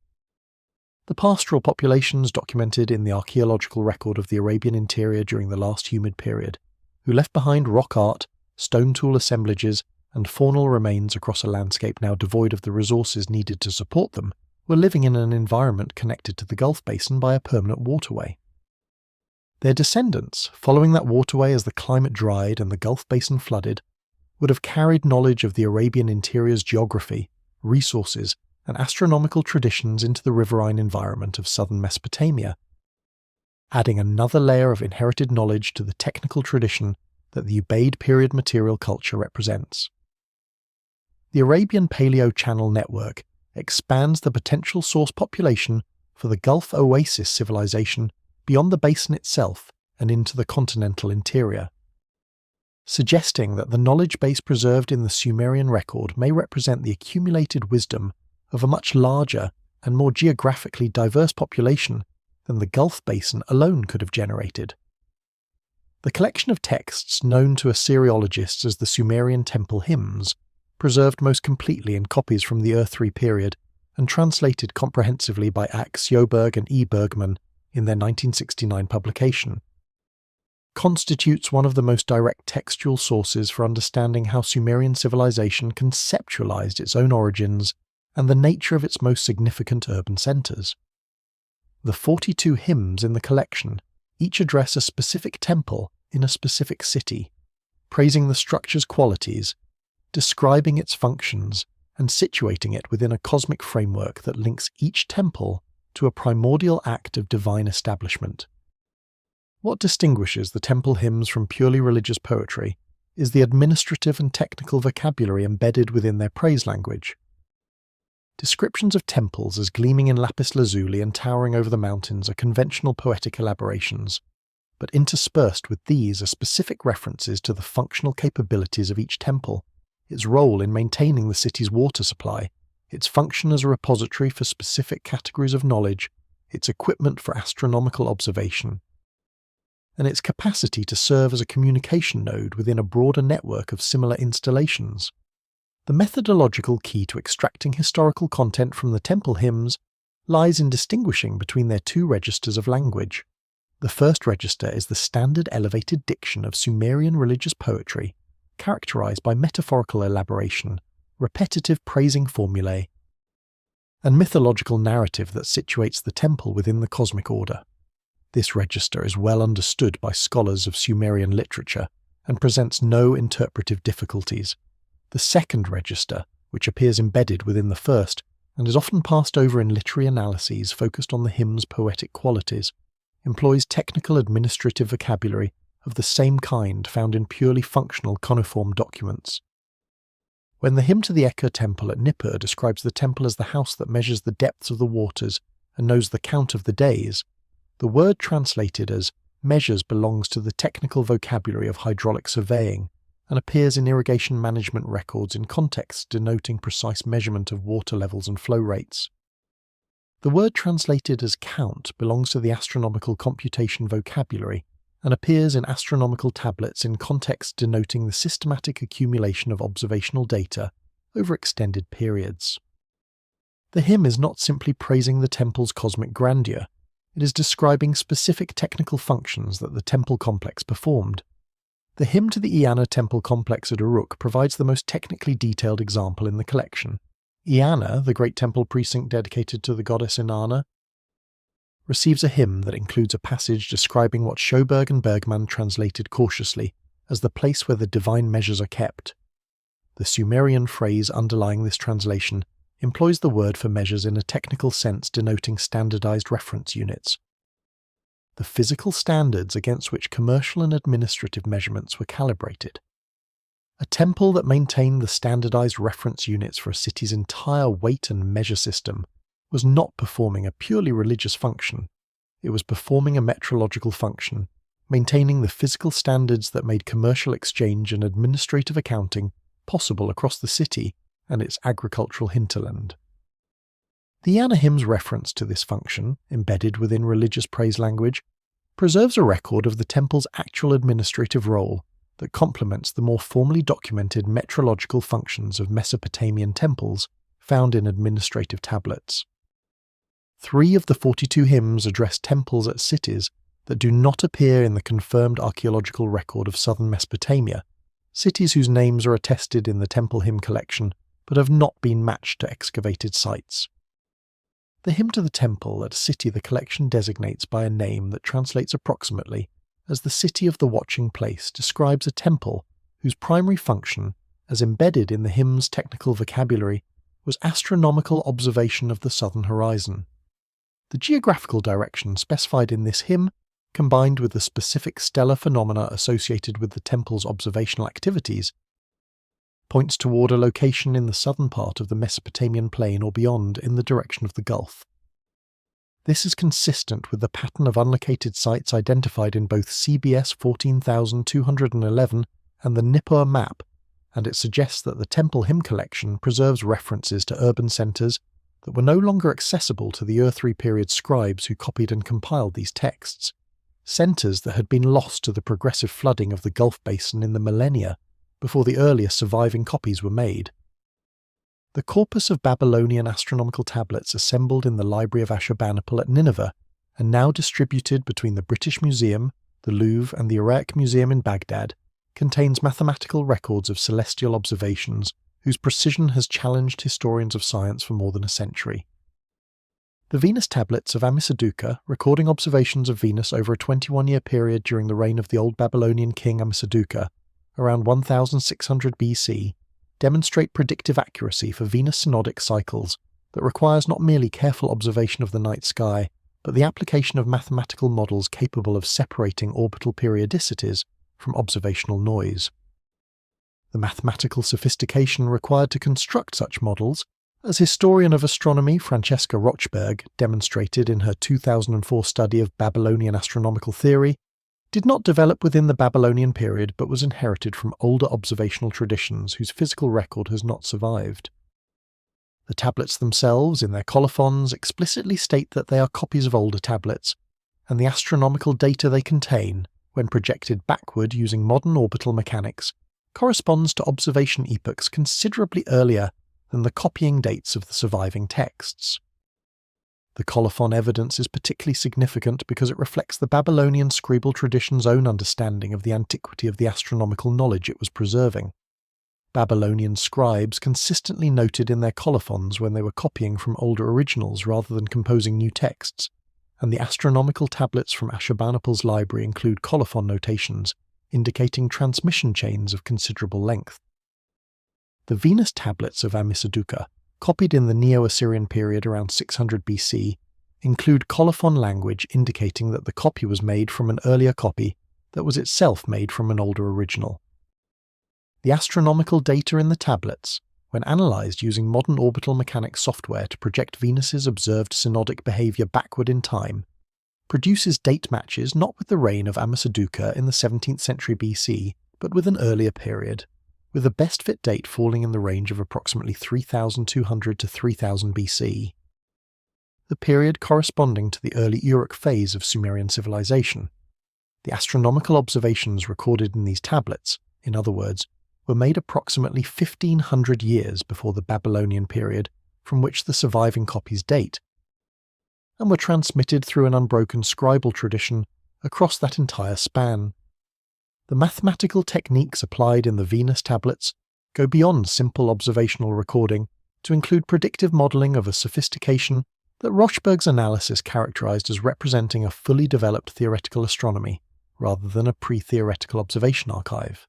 The pastoral populations documented in the archaeological record of the Arabian interior during the last humid period, who left behind rock art, stone tool assemblages, and faunal remains across a landscape now devoid of the resources needed to support them, were living in an environment connected to the Gulf Basin by a permanent waterway. Their descendants, following that waterway as the climate dried and the Gulf Basin flooded, would have carried knowledge of the Arabian interior's geography, resources, and astronomical traditions into the riverine environment of southern Mesopotamia, adding another layer of inherited knowledge to the technical tradition that the Ubaid period material culture represents. The Arabian Paleo-Channel network expands the potential source population for the Gulf Oasis civilization beyond the basin itself and into the continental interior, suggesting that the knowledge base preserved in the Sumerian record may represent the accumulated wisdom of a much larger and more geographically diverse population than the Gulf Basin alone could have generated. The collection of texts known to Assyriologists as the Sumerian temple hymns, preserved most completely in copies from the Ur-3 period and translated comprehensively by Axe, Sjoberg and E. Bergman in their 1969 publication, constitutes one of the most direct textual sources for understanding how Sumerian civilization conceptualized its own origins and the nature of its most significant urban centers. The 42 hymns in the collection each address a specific temple in a specific city, praising the structure's qualities, describing its functions, and situating it within a cosmic framework that links each temple to a primordial act of divine establishment. What distinguishes the temple hymns from purely religious poetry is the administrative and technical vocabulary embedded within their praise language. Descriptions of temples as gleaming in lapis lazuli and towering over the mountains are conventional poetic elaborations, but interspersed with these are specific references to the functional capabilities of each temple, its role in maintaining the city's water supply, its function as a repository for specific categories of knowledge, its equipment for astronomical observation, and its capacity to serve as a communication node within a broader network of similar installations. The methodological key to extracting historical content from the temple hymns lies in distinguishing between their two registers of language. The first register is the standard elevated diction of Sumerian religious poetry, characterized by metaphorical elaboration, repetitive praising formulae, and mythological narrative that situates the temple within the cosmic order. This register is well understood by scholars of Sumerian literature and presents no interpretive difficulties. The second register, which appears embedded within the first and is often passed over in literary analyses focused on the hymn's poetic qualities, employs technical administrative vocabulary of the same kind found in purely functional cuneiform documents. When the hymn to the Eka temple at Nippur describes the temple as the house that measures the depths of the waters and knows the count of the days, the word translated as measures belongs to the technical vocabulary of hydraulic surveying and appears in irrigation management records in contexts denoting precise measurement of water levels and flow rates. The word translated as count belongs to the astronomical computation vocabulary and appears in astronomical tablets in contexts denoting the systematic accumulation of observational data over extended periods. The hymn is not simply praising the temple's cosmic grandeur, it is describing specific technical functions that the temple complex performed. The hymn to the Eanna temple complex at Uruk provides the most technically detailed example in the collection, Eanna, the great temple precinct dedicated to the goddess Inanna, receives a hymn that includes a passage describing what Schoberg and Bergman translated cautiously as the place where the divine measures are kept. The Sumerian phrase underlying this translation employs the word for measures in a technical sense denoting standardized reference units. The physical standards against which commercial and administrative measurements were calibrated. A temple that maintained the standardized reference units for a city's entire weight and measure system was not performing a purely religious function. It was performing a metrological function, maintaining the physical standards that made commercial exchange and administrative accounting possible across the city and its agricultural hinterland. The Eanna hymn's reference to this function, embedded within religious praise language, preserves a record of the temple's actual administrative role that complements the more formally documented metrological functions of Mesopotamian temples found in administrative tablets. 3 of the 42 hymns address temples at cities that do not appear in the confirmed archaeological record of southern Mesopotamia, cities whose names are attested in the temple hymn collection but have not been matched to excavated sites. The hymn to the temple at a city the collection designates by a name that translates approximately as the city of the watching place describes a temple whose primary function, as embedded in the hymn's technical vocabulary, was astronomical observation of the southern horizon. The geographical direction specified in this hymn, combined with the specific stellar phenomena associated with the temple's observational activities, points toward a location in the southern part of the Mesopotamian plain or beyond in the direction of the Gulf. This is consistent with the pattern of unlocated sites identified in both CBS 14211 and the Nippur map, and it suggests that the temple hymn collection preserves references to urban centres that were no longer accessible to the Ur-3 period scribes who copied and compiled these texts, centres that had been lost to the progressive flooding of the Gulf basin in the millennia before the earliest surviving copies were made. The corpus of Babylonian astronomical tablets assembled in the Library of Ashurbanipal at Nineveh and now distributed between the British Museum, the Louvre and the Iraq Museum in Baghdad contains mathematical records of celestial observations whose precision has challenged historians of science for more than a century. The Venus tablets of Ammisaduqa, recording observations of Venus over a 21-year period during the reign of the Old Babylonian king Ammisaduqa, around 1600 BC, demonstrate predictive accuracy for Venus synodic cycles that requires not merely careful observation of the night sky, but the application of mathematical models capable of separating orbital periodicities from observational noise. The mathematical sophistication required to construct such models, as historian of astronomy Francesca Rochberg demonstrated in her 2004 study of Babylonian astronomical theory, did not develop within the Babylonian period but was inherited from older observational traditions whose physical record has not survived. The tablets themselves, in their colophons, explicitly state that they are copies of older tablets, and the astronomical data they contain, when projected backward using modern orbital mechanics, corresponds to observation epochs considerably earlier than the copying dates of the surviving texts. The colophon evidence is particularly significant because it reflects the Babylonian scribal tradition's own understanding of the antiquity of the astronomical knowledge it was preserving. Babylonian scribes consistently noted in their colophons when they were copying from older originals rather than composing new texts, and the astronomical tablets from Ashurbanipal's library include colophon notations, indicating transmission chains of considerable length. The Venus tablets of Ammisaduqa, copied in the Neo-Assyrian period around 600 BC, include colophon language indicating that the copy was made from an earlier copy that was itself made from an older original. The astronomical data in the tablets, when analysed using modern orbital mechanics software to project Venus's observed synodic behaviour backward in time, produces date matches not with the reign of Ammisaduqa in the 17th century BC, but with an earlier period, with the best fit date falling in the range of approximately 3200 to 3000 BC, the period corresponding to the early Uruk phase of Sumerian civilization. The astronomical observations recorded in these tablets, in other words, were made approximately 1500 years before the Babylonian period from which the surviving copies date, and were transmitted through an unbroken scribal tradition across that entire span. The mathematical techniques applied in the Venus tablets go beyond simple observational recording to include predictive modelling of a sophistication that Rochberg's analysis characterised as representing a fully developed theoretical astronomy rather than a pre-theoretical observation archive.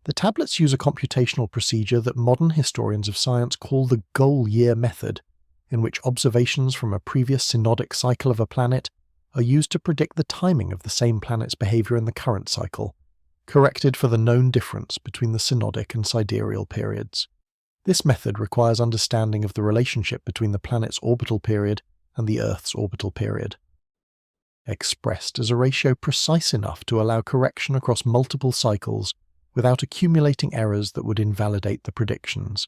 The tablets use a computational procedure that modern historians of science call the goal year method, in which observations from a previous synodic cycle of a planet are used to predict the timing of the same planet's behaviour in the current cycle, corrected for the known difference between the synodic and sidereal periods. This method requires understanding of the relationship between the planet's orbital period and the Earth's orbital period, expressed as a ratio precise enough to allow correction across multiple cycles without accumulating errors that would invalidate the predictions.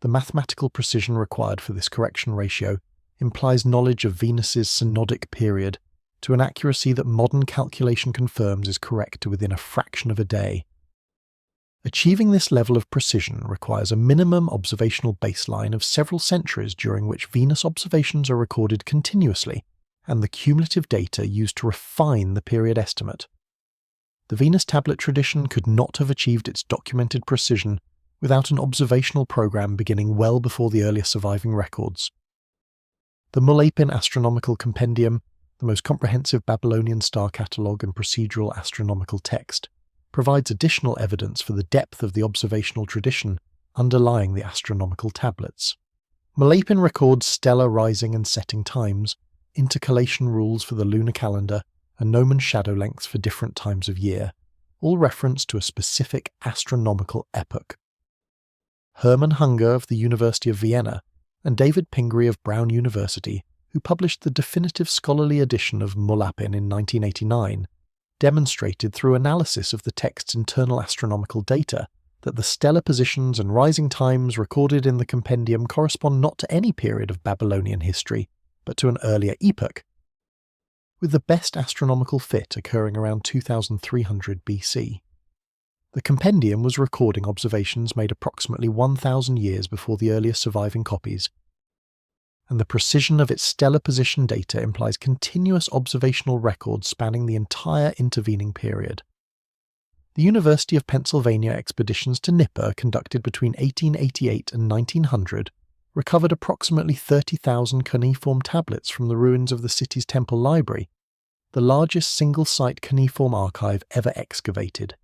The mathematical precision required for this correction ratio implies knowledge of Venus's synodic period to an accuracy that modern calculation confirms is correct to within a fraction of a day. Achieving this level of precision requires a minimum observational baseline of several centuries during which Venus observations are recorded continuously, and the cumulative data used to refine the period estimate. The Venus tablet tradition could not have achieved its documented precision without an observational program beginning well before the earliest surviving records. The Mulapin Astronomical Compendium, the most comprehensive Babylonian star catalogue and procedural astronomical text, provides additional evidence for the depth of the observational tradition underlying the astronomical tablets. Mulapin records stellar rising and setting times, intercalation rules for the lunar calendar, and gnomon shadow lengths for different times of year, all reference to a specific astronomical epoch. Hermann Hunger of the University of Vienna and David Pingree of Brown University, who published the definitive scholarly edition of Mulapin in 1989, demonstrated through analysis of the text's internal astronomical data that the stellar positions and rising times recorded in the compendium correspond not to any period of Babylonian history, but to an earlier epoch, with the best astronomical fit occurring around 2300 BC. The compendium was recording observations made approximately 1,000 years before the earliest surviving copies, and the precision of its stellar position data implies continuous observational records spanning the entire intervening period. The University of Pennsylvania expeditions to Nippur conducted between 1888 and 1900 recovered approximately 30,000 cuneiform tablets from the ruins of the city's temple library, the largest single-site cuneiform archive ever excavated.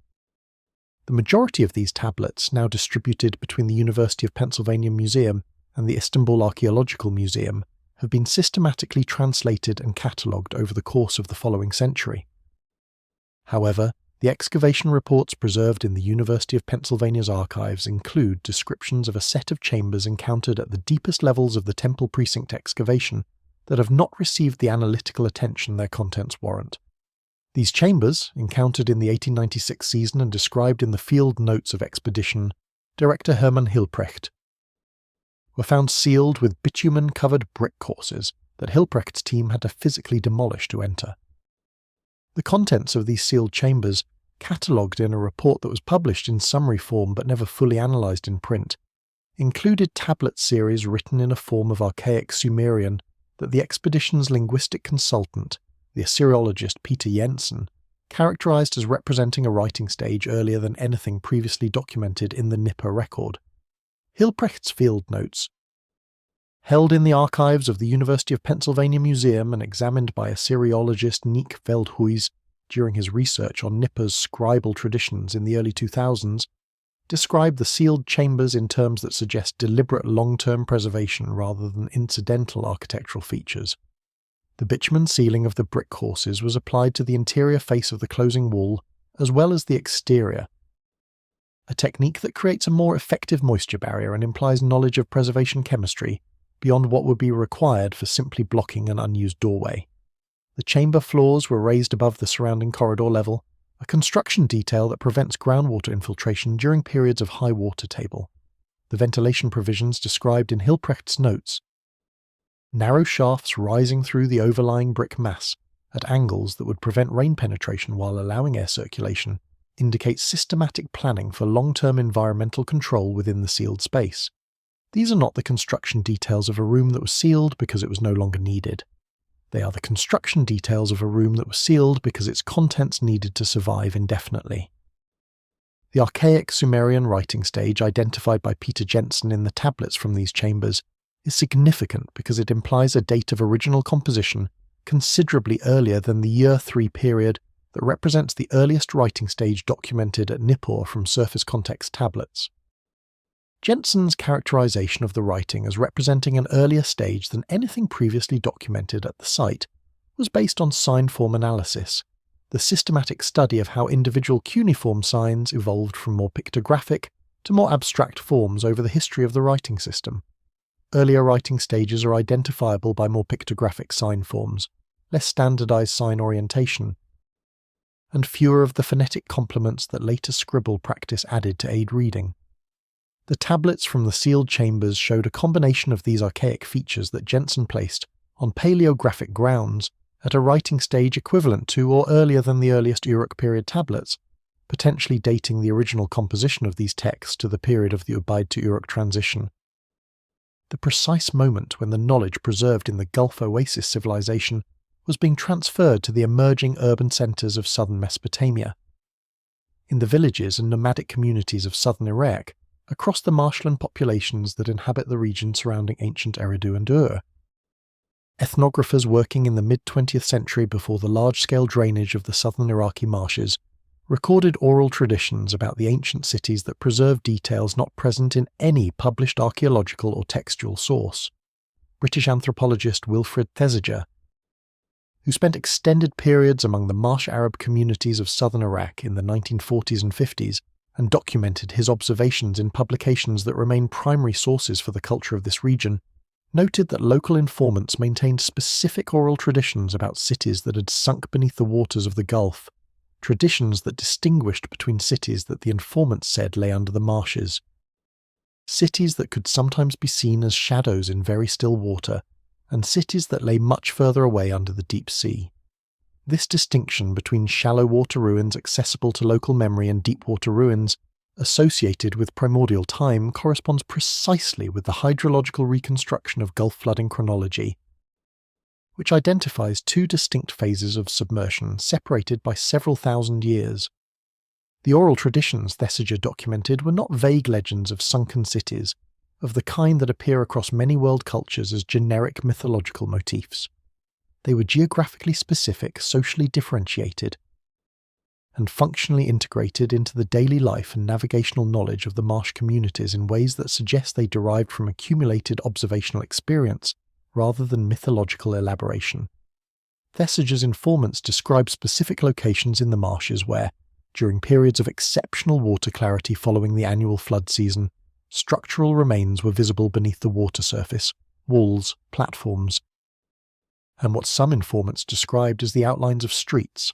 The majority of these tablets, now distributed between the University of Pennsylvania Museum and the Istanbul Archaeological Museum, have been systematically translated and catalogued over the course of the following century. However, the excavation reports preserved in the University of Pennsylvania's archives include descriptions of a set of chambers encountered at the deepest levels of the temple precinct excavation that have not received the analytical attention their contents warrant. These chambers, encountered in the 1896 season and described in the field notes of expedition Director Hermann Hilprecht, were found sealed with bitumen-covered brick courses that Hilprecht's team had to physically demolish to enter. The contents of these sealed chambers, catalogued in a report that was published in summary form but never fully analysed in print, included tablet series written in a form of archaic Sumerian that the expedition's linguistic consultant, the Assyriologist Peter Jensen, characterised as representing a writing stage earlier than anything previously documented in the Nippur record. Hilprecht's field notes, held in the archives of the University of Pennsylvania Museum and examined by Assyriologist Nick Veldhuis during his research on Nippur's scribal traditions in the early 2000s, describe the sealed chambers in terms that suggest deliberate long-term preservation rather than incidental architectural features. The bitumen sealing of the brick courses was applied to the interior face of the closing wall as well as the exterior, a technique that creates a more effective moisture barrier and implies knowledge of preservation chemistry beyond what would be required for simply blocking an unused doorway. The chamber floors were raised above the surrounding corridor level, a construction detail that prevents groundwater infiltration during periods of high water table. The ventilation provisions described in Hilprecht's notes, narrow shafts rising through the overlying brick mass at angles that would prevent rain penetration while allowing air circulation, indicates systematic planning for long-term environmental control within the sealed space. These are not the construction details of a room that was sealed because it was no longer needed. They are the construction details of a room that was sealed because its contents needed to survive indefinitely. The archaic Sumerian writing stage identified by Peter Jensen in the tablets from these chambers is significant because it implies a date of original composition considerably earlier than the Year 3 period that represents the earliest writing stage documented at Nippur from surface context tablets. Jensen's characterization of the writing as representing an earlier stage than anything previously documented at the site was based on sign form analysis, the systematic study of how individual cuneiform signs evolved from more pictographic to more abstract forms over the history of the writing system. Earlier writing stages are identifiable by more pictographic sign forms, less standardized sign orientation, and fewer of the phonetic complements that later scribble practice added to aid reading. The tablets from the sealed chambers showed a combination of these archaic features that Jensen placed on paleographic grounds at a writing stage equivalent to or earlier than the earliest Uruk period tablets, potentially dating the original composition of these texts to the period of the Ubaid to Uruk transition. The precise moment when the knowledge preserved in the Gulf Oasis civilization was being transferred to the emerging urban centres of southern Mesopotamia. In the villages and nomadic communities of southern Iraq, across the marshland populations that inhabit the region surrounding ancient Eridu and Ur. Ethnographers working in the mid-20th century before the large-scale drainage of the southern Iraqi marshes recorded oral traditions about the ancient cities that preserve details not present in any published archaeological or textual source. British anthropologist Wilfred Thesiger, who spent extended periods among the Marsh Arab communities of southern Iraq in the 1940s and 50s, and documented his observations in publications that remain primary sources for the culture of this region, noted that local informants maintained specific oral traditions about cities that had sunk beneath the waters of the Gulf, traditions that distinguished between cities that the informants said lay under the marshes. Cities that could sometimes be seen as shadows in very still water, and cities that lay much further away under the deep sea. This distinction between shallow water ruins accessible to local memory and deep water ruins associated with primordial time corresponds precisely with the hydrological reconstruction of Gulf flooding chronology, which identifies two distinct phases of submersion separated by several thousand years. The oral traditions Thesiger documented were not vague legends of sunken cities, of the kind that appear across many world cultures as generic mythological motifs. They were geographically specific, socially differentiated, and functionally integrated into the daily life and navigational knowledge of the marsh communities in ways that suggest they derived from accumulated observational experience rather than mythological elaboration. Thesiger's informants describe specific locations in the marshes where, during periods of exceptional water clarity following the annual flood season, structural remains were visible beneath the water surface, walls, platforms, and what some informants described as the outlines of streets.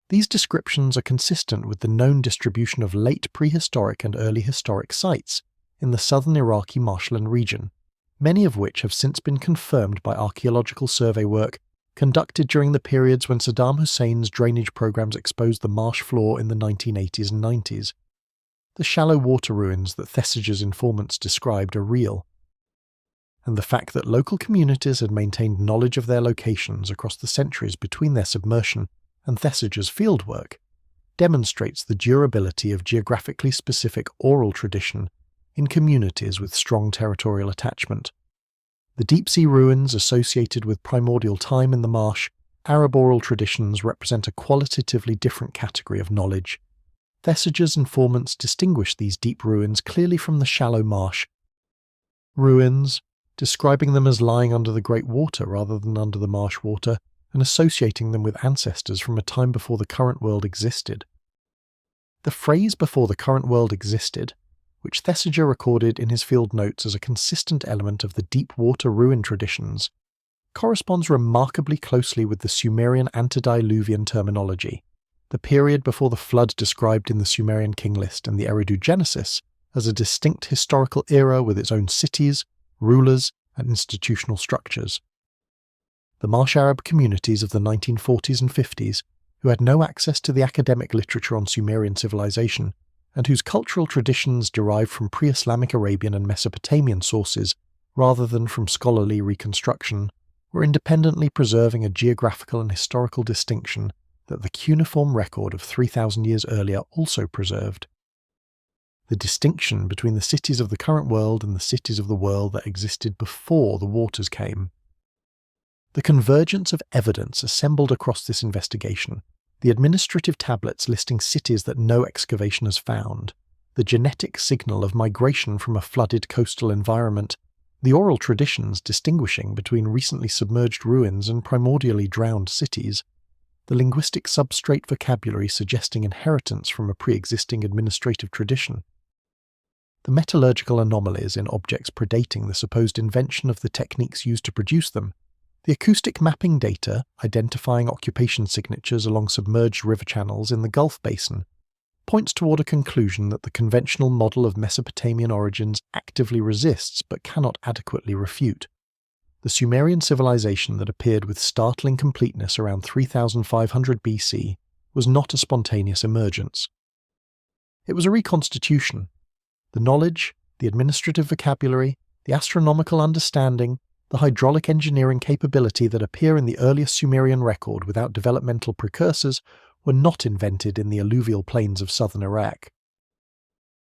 These descriptions are consistent with the known distribution of late prehistoric and early historic sites in the southern Iraqi marshland region, many of which have since been confirmed by archaeological survey work conducted during the periods when Saddam Hussein's drainage programs exposed the marsh floor in the 1980s and 90s. The shallow water ruins that Thesiger's informants described are real, and the fact that local communities had maintained knowledge of their locations across the centuries between their submersion and Thesiger's fieldwork demonstrates the durability of geographically specific oral tradition in communities with strong territorial attachment. The deep-sea ruins associated with primordial time in the marsh, Arab oral traditions represent a qualitatively different category of knowledge. Thesiger's informants distinguish these deep ruins clearly from the shallow marsh ruins, describing them as lying under the great water rather than under the marsh water, and associating them with ancestors from a time before the current world existed. The phrase "before the current world existed," which Thesiger recorded in his field notes as a consistent element of the deep water ruin traditions, corresponds remarkably closely with the Sumerian antediluvian terminology, the period before the flood described in the Sumerian king list and the Eridu Genesis as a distinct historical era with its own cities, rulers, and institutional structures. The Marsh Arab communities of the 1940s and 50s, who had no access to the academic literature on Sumerian civilization, and whose cultural traditions derived from pre-Islamic Arabian and Mesopotamian sources rather than from scholarly reconstruction, were independently preserving a geographical and historical distinction that the cuneiform record of 3,000 years earlier also preserved. The distinction between the cities of the current world and the cities of the world that existed before the waters came. The convergence of evidence assembled across this investigation, the administrative tablets listing cities that no excavation has found, the genetic signal of migration from a flooded coastal environment, the oral traditions distinguishing between recently submerged ruins and primordially drowned cities, the linguistic substrate vocabulary suggesting inheritance from a pre-existing administrative tradition, the metallurgical anomalies in objects predating the supposed invention of the techniques used to produce them, the acoustic mapping data identifying occupation signatures along submerged river channels in the Gulf Basin, points toward a conclusion that the conventional model of Mesopotamian origins actively resists but cannot adequately refute. The Sumerian civilization that appeared with startling completeness around 3500 BC was not a spontaneous emergence. It was a reconstitution. The knowledge, the administrative vocabulary, the astronomical understanding, the hydraulic engineering capability that appear in the earliest Sumerian record without developmental precursors were not invented in the alluvial plains of southern Iraq.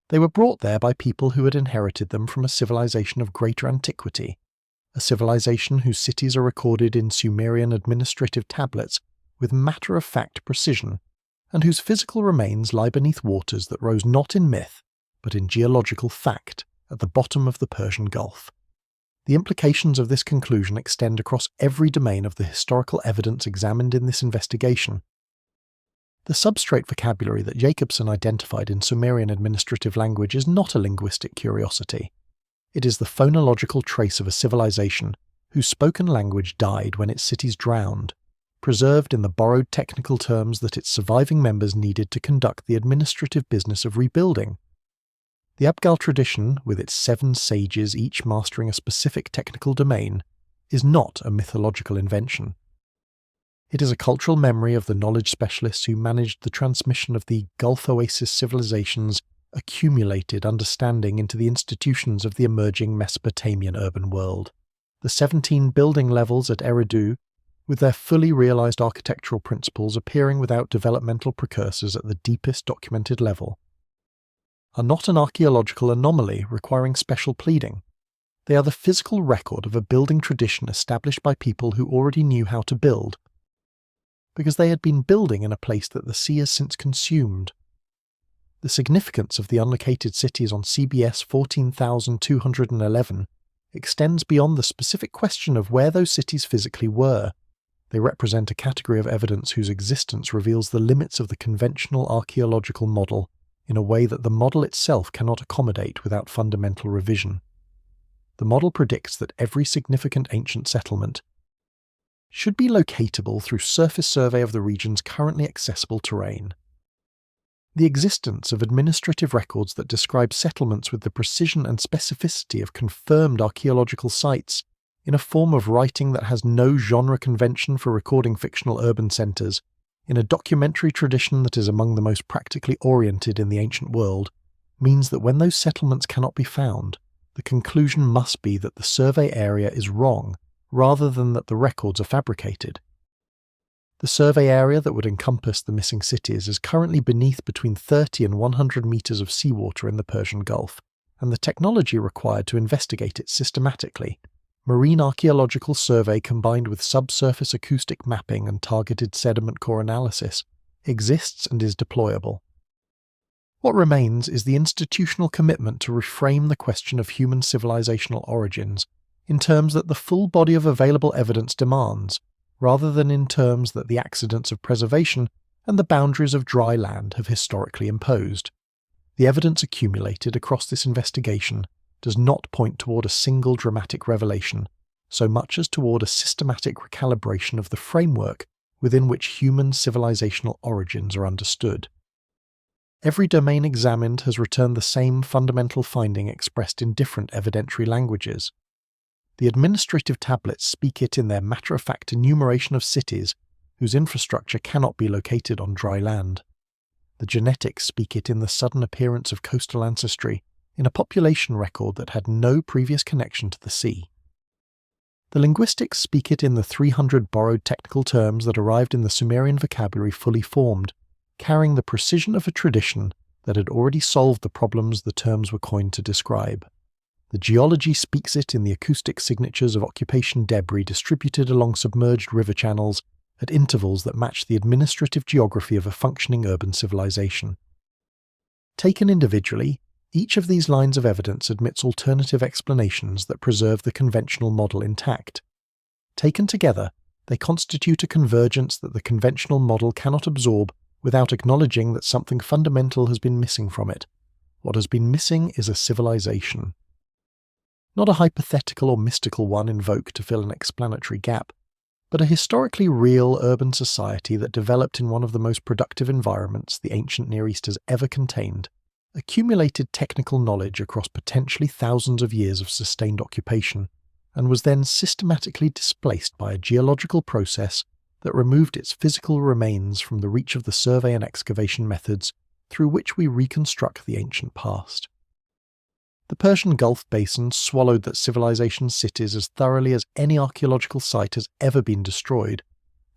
They were brought there by people who had inherited them from a civilization of greater antiquity, a civilization whose cities are recorded in Sumerian administrative tablets with matter-of-fact precision, and whose physical remains lie beneath waters that rose not in myth, but in geological fact at the bottom of the Persian Gulf. The implications of this conclusion extend across every domain of the historical evidence examined in this investigation. The substrate vocabulary that Jacobson identified in Sumerian administrative language is not a linguistic curiosity. It is the phonological trace of a civilization whose spoken language died when its cities drowned, preserved in the borrowed technical terms that its surviving members needed to conduct the administrative business of rebuilding. The Abgal tradition, with its 7 sages each mastering a specific technical domain, is not a mythological invention. It is a cultural memory of the knowledge specialists who managed the transmission of the Gulf Oasis civilization's accumulated understanding into the institutions of the emerging Mesopotamian urban world. The 17 building levels at Eridu, with their fully realized architectural principles appearing without developmental precursors at the deepest documented level, are not an archaeological anomaly requiring special pleading. They are the physical record of a building tradition established by people who already knew how to build, because they had been building in a place that the sea has since consumed. The significance of the unlocated cities on CBS 14,211 extends beyond the specific question of where those cities physically were. They represent a category of evidence whose existence reveals the limits of the conventional archaeological model in a way that the model itself cannot accommodate without fundamental revision. The model predicts that every significant ancient settlement should be locatable through surface survey of the region's currently accessible terrain. The existence of administrative records that describe settlements with the precision and specificity of confirmed archaeological sites, in a form of writing that has no genre convention for recording fictional urban centres, in a documentary tradition that is among the most practically oriented in the ancient world, means that when those settlements cannot be found, the conclusion must be that the survey area is wrong, rather than that the records are fabricated. The survey area that would encompass the missing cities is currently beneath between 30 and 100 metres of seawater in the Persian Gulf, and the technology required to investigate it systematically, marine archaeological survey combined with subsurface acoustic mapping and targeted sediment core analysis, exists and is deployable. What remains is the institutional commitment to reframe the question of human civilizational origins in terms that the full body of available evidence demands, rather than in terms that the accidents of preservation and the boundaries of dry land have historically imposed. The evidence accumulated across this investigation does not point toward a single dramatic revelation, so much as toward a systematic recalibration of the framework within which human civilizational origins are understood. Every domain examined has returned the same fundamental finding expressed in different evidentiary languages. The administrative tablets speak it in their matter-of-fact enumeration of cities whose infrastructure cannot be located on dry land. The genetics speak it in the sudden appearance of coastal ancestry in a population record that had no previous connection to the sea. The linguistics speak it in the 300 borrowed technical terms that arrived in the Sumerian vocabulary fully formed, carrying the precision of a tradition that had already solved the problems the terms were coined to describe. The geology speaks it in the acoustic signatures of occupation debris distributed along submerged river channels at intervals that match the administrative geography of a functioning urban civilization. Taken individually, each of these lines of evidence admits alternative explanations that preserve the conventional model intact. Taken together, they constitute a convergence that the conventional model cannot absorb without acknowledging that something fundamental has been missing from it. What has been missing is a civilization. Not a hypothetical or mystical one invoked to fill an explanatory gap, but a historically real urban society that developed in one of the most productive environments the ancient Near East has ever contained, accumulated technical knowledge across potentially thousands of years of sustained occupation, and was then systematically displaced by a geological process that removed its physical remains from the reach of the survey and excavation methods through which we reconstruct the ancient past. The Persian Gulf basin swallowed that civilization's cities as thoroughly as any archaeological site has ever been destroyed,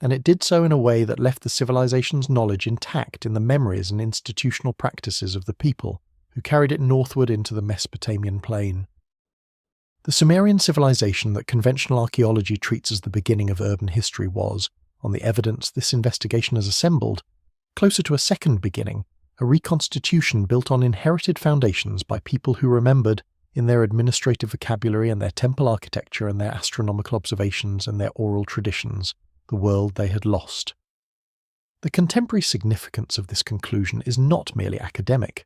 and it did so in a way that left the civilization's knowledge intact in the memories and institutional practices of the people who carried it northward into the Mesopotamian plain. The Sumerian civilization that conventional archaeology treats as the beginning of urban history was, on the evidence this investigation has assembled, closer to a second beginning, a reconstitution built on inherited foundations by people who remembered, in their administrative vocabulary and their temple architecture and their astronomical observations and their oral traditions, the world they had lost. The contemporary significance of this conclusion is not merely academic.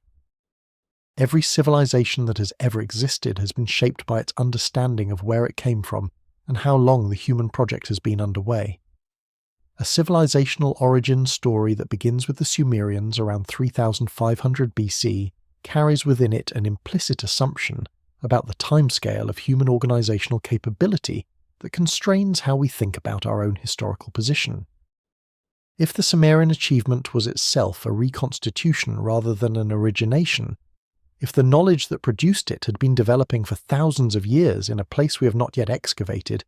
Every civilization that has ever existed has been shaped by its understanding of where it came from and how long the human project has been underway. A civilizational origin story that begins with the Sumerians around 3500 BC carries within it an implicit assumption about the timescale of human organizational capability that constrains how we think about our own historical position. If the Sumerian achievement was itself a reconstitution rather than an origination, if the knowledge that produced it had been developing for thousands of years in a place we have not yet excavated,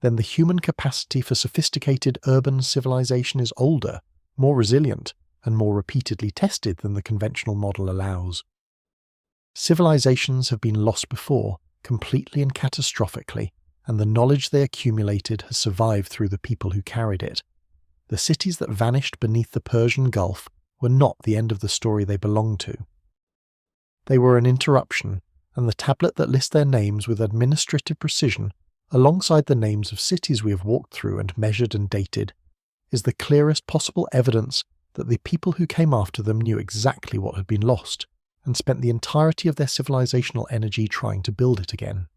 then the human capacity for sophisticated urban civilization is older, more resilient, and more repeatedly tested than the conventional model allows. Civilizations have been lost before, completely and catastrophically, and the knowledge they accumulated has survived through the people who carried it. The cities that vanished beneath the Persian Gulf were not the end of the story they belonged to. They were an interruption, and the tablet that lists their names with administrative precision, alongside the names of cities we have walked through and measured and dated, is the clearest possible evidence that the people who came after them knew exactly what had been lost, and spent the entirety of their civilizational energy trying to build it again.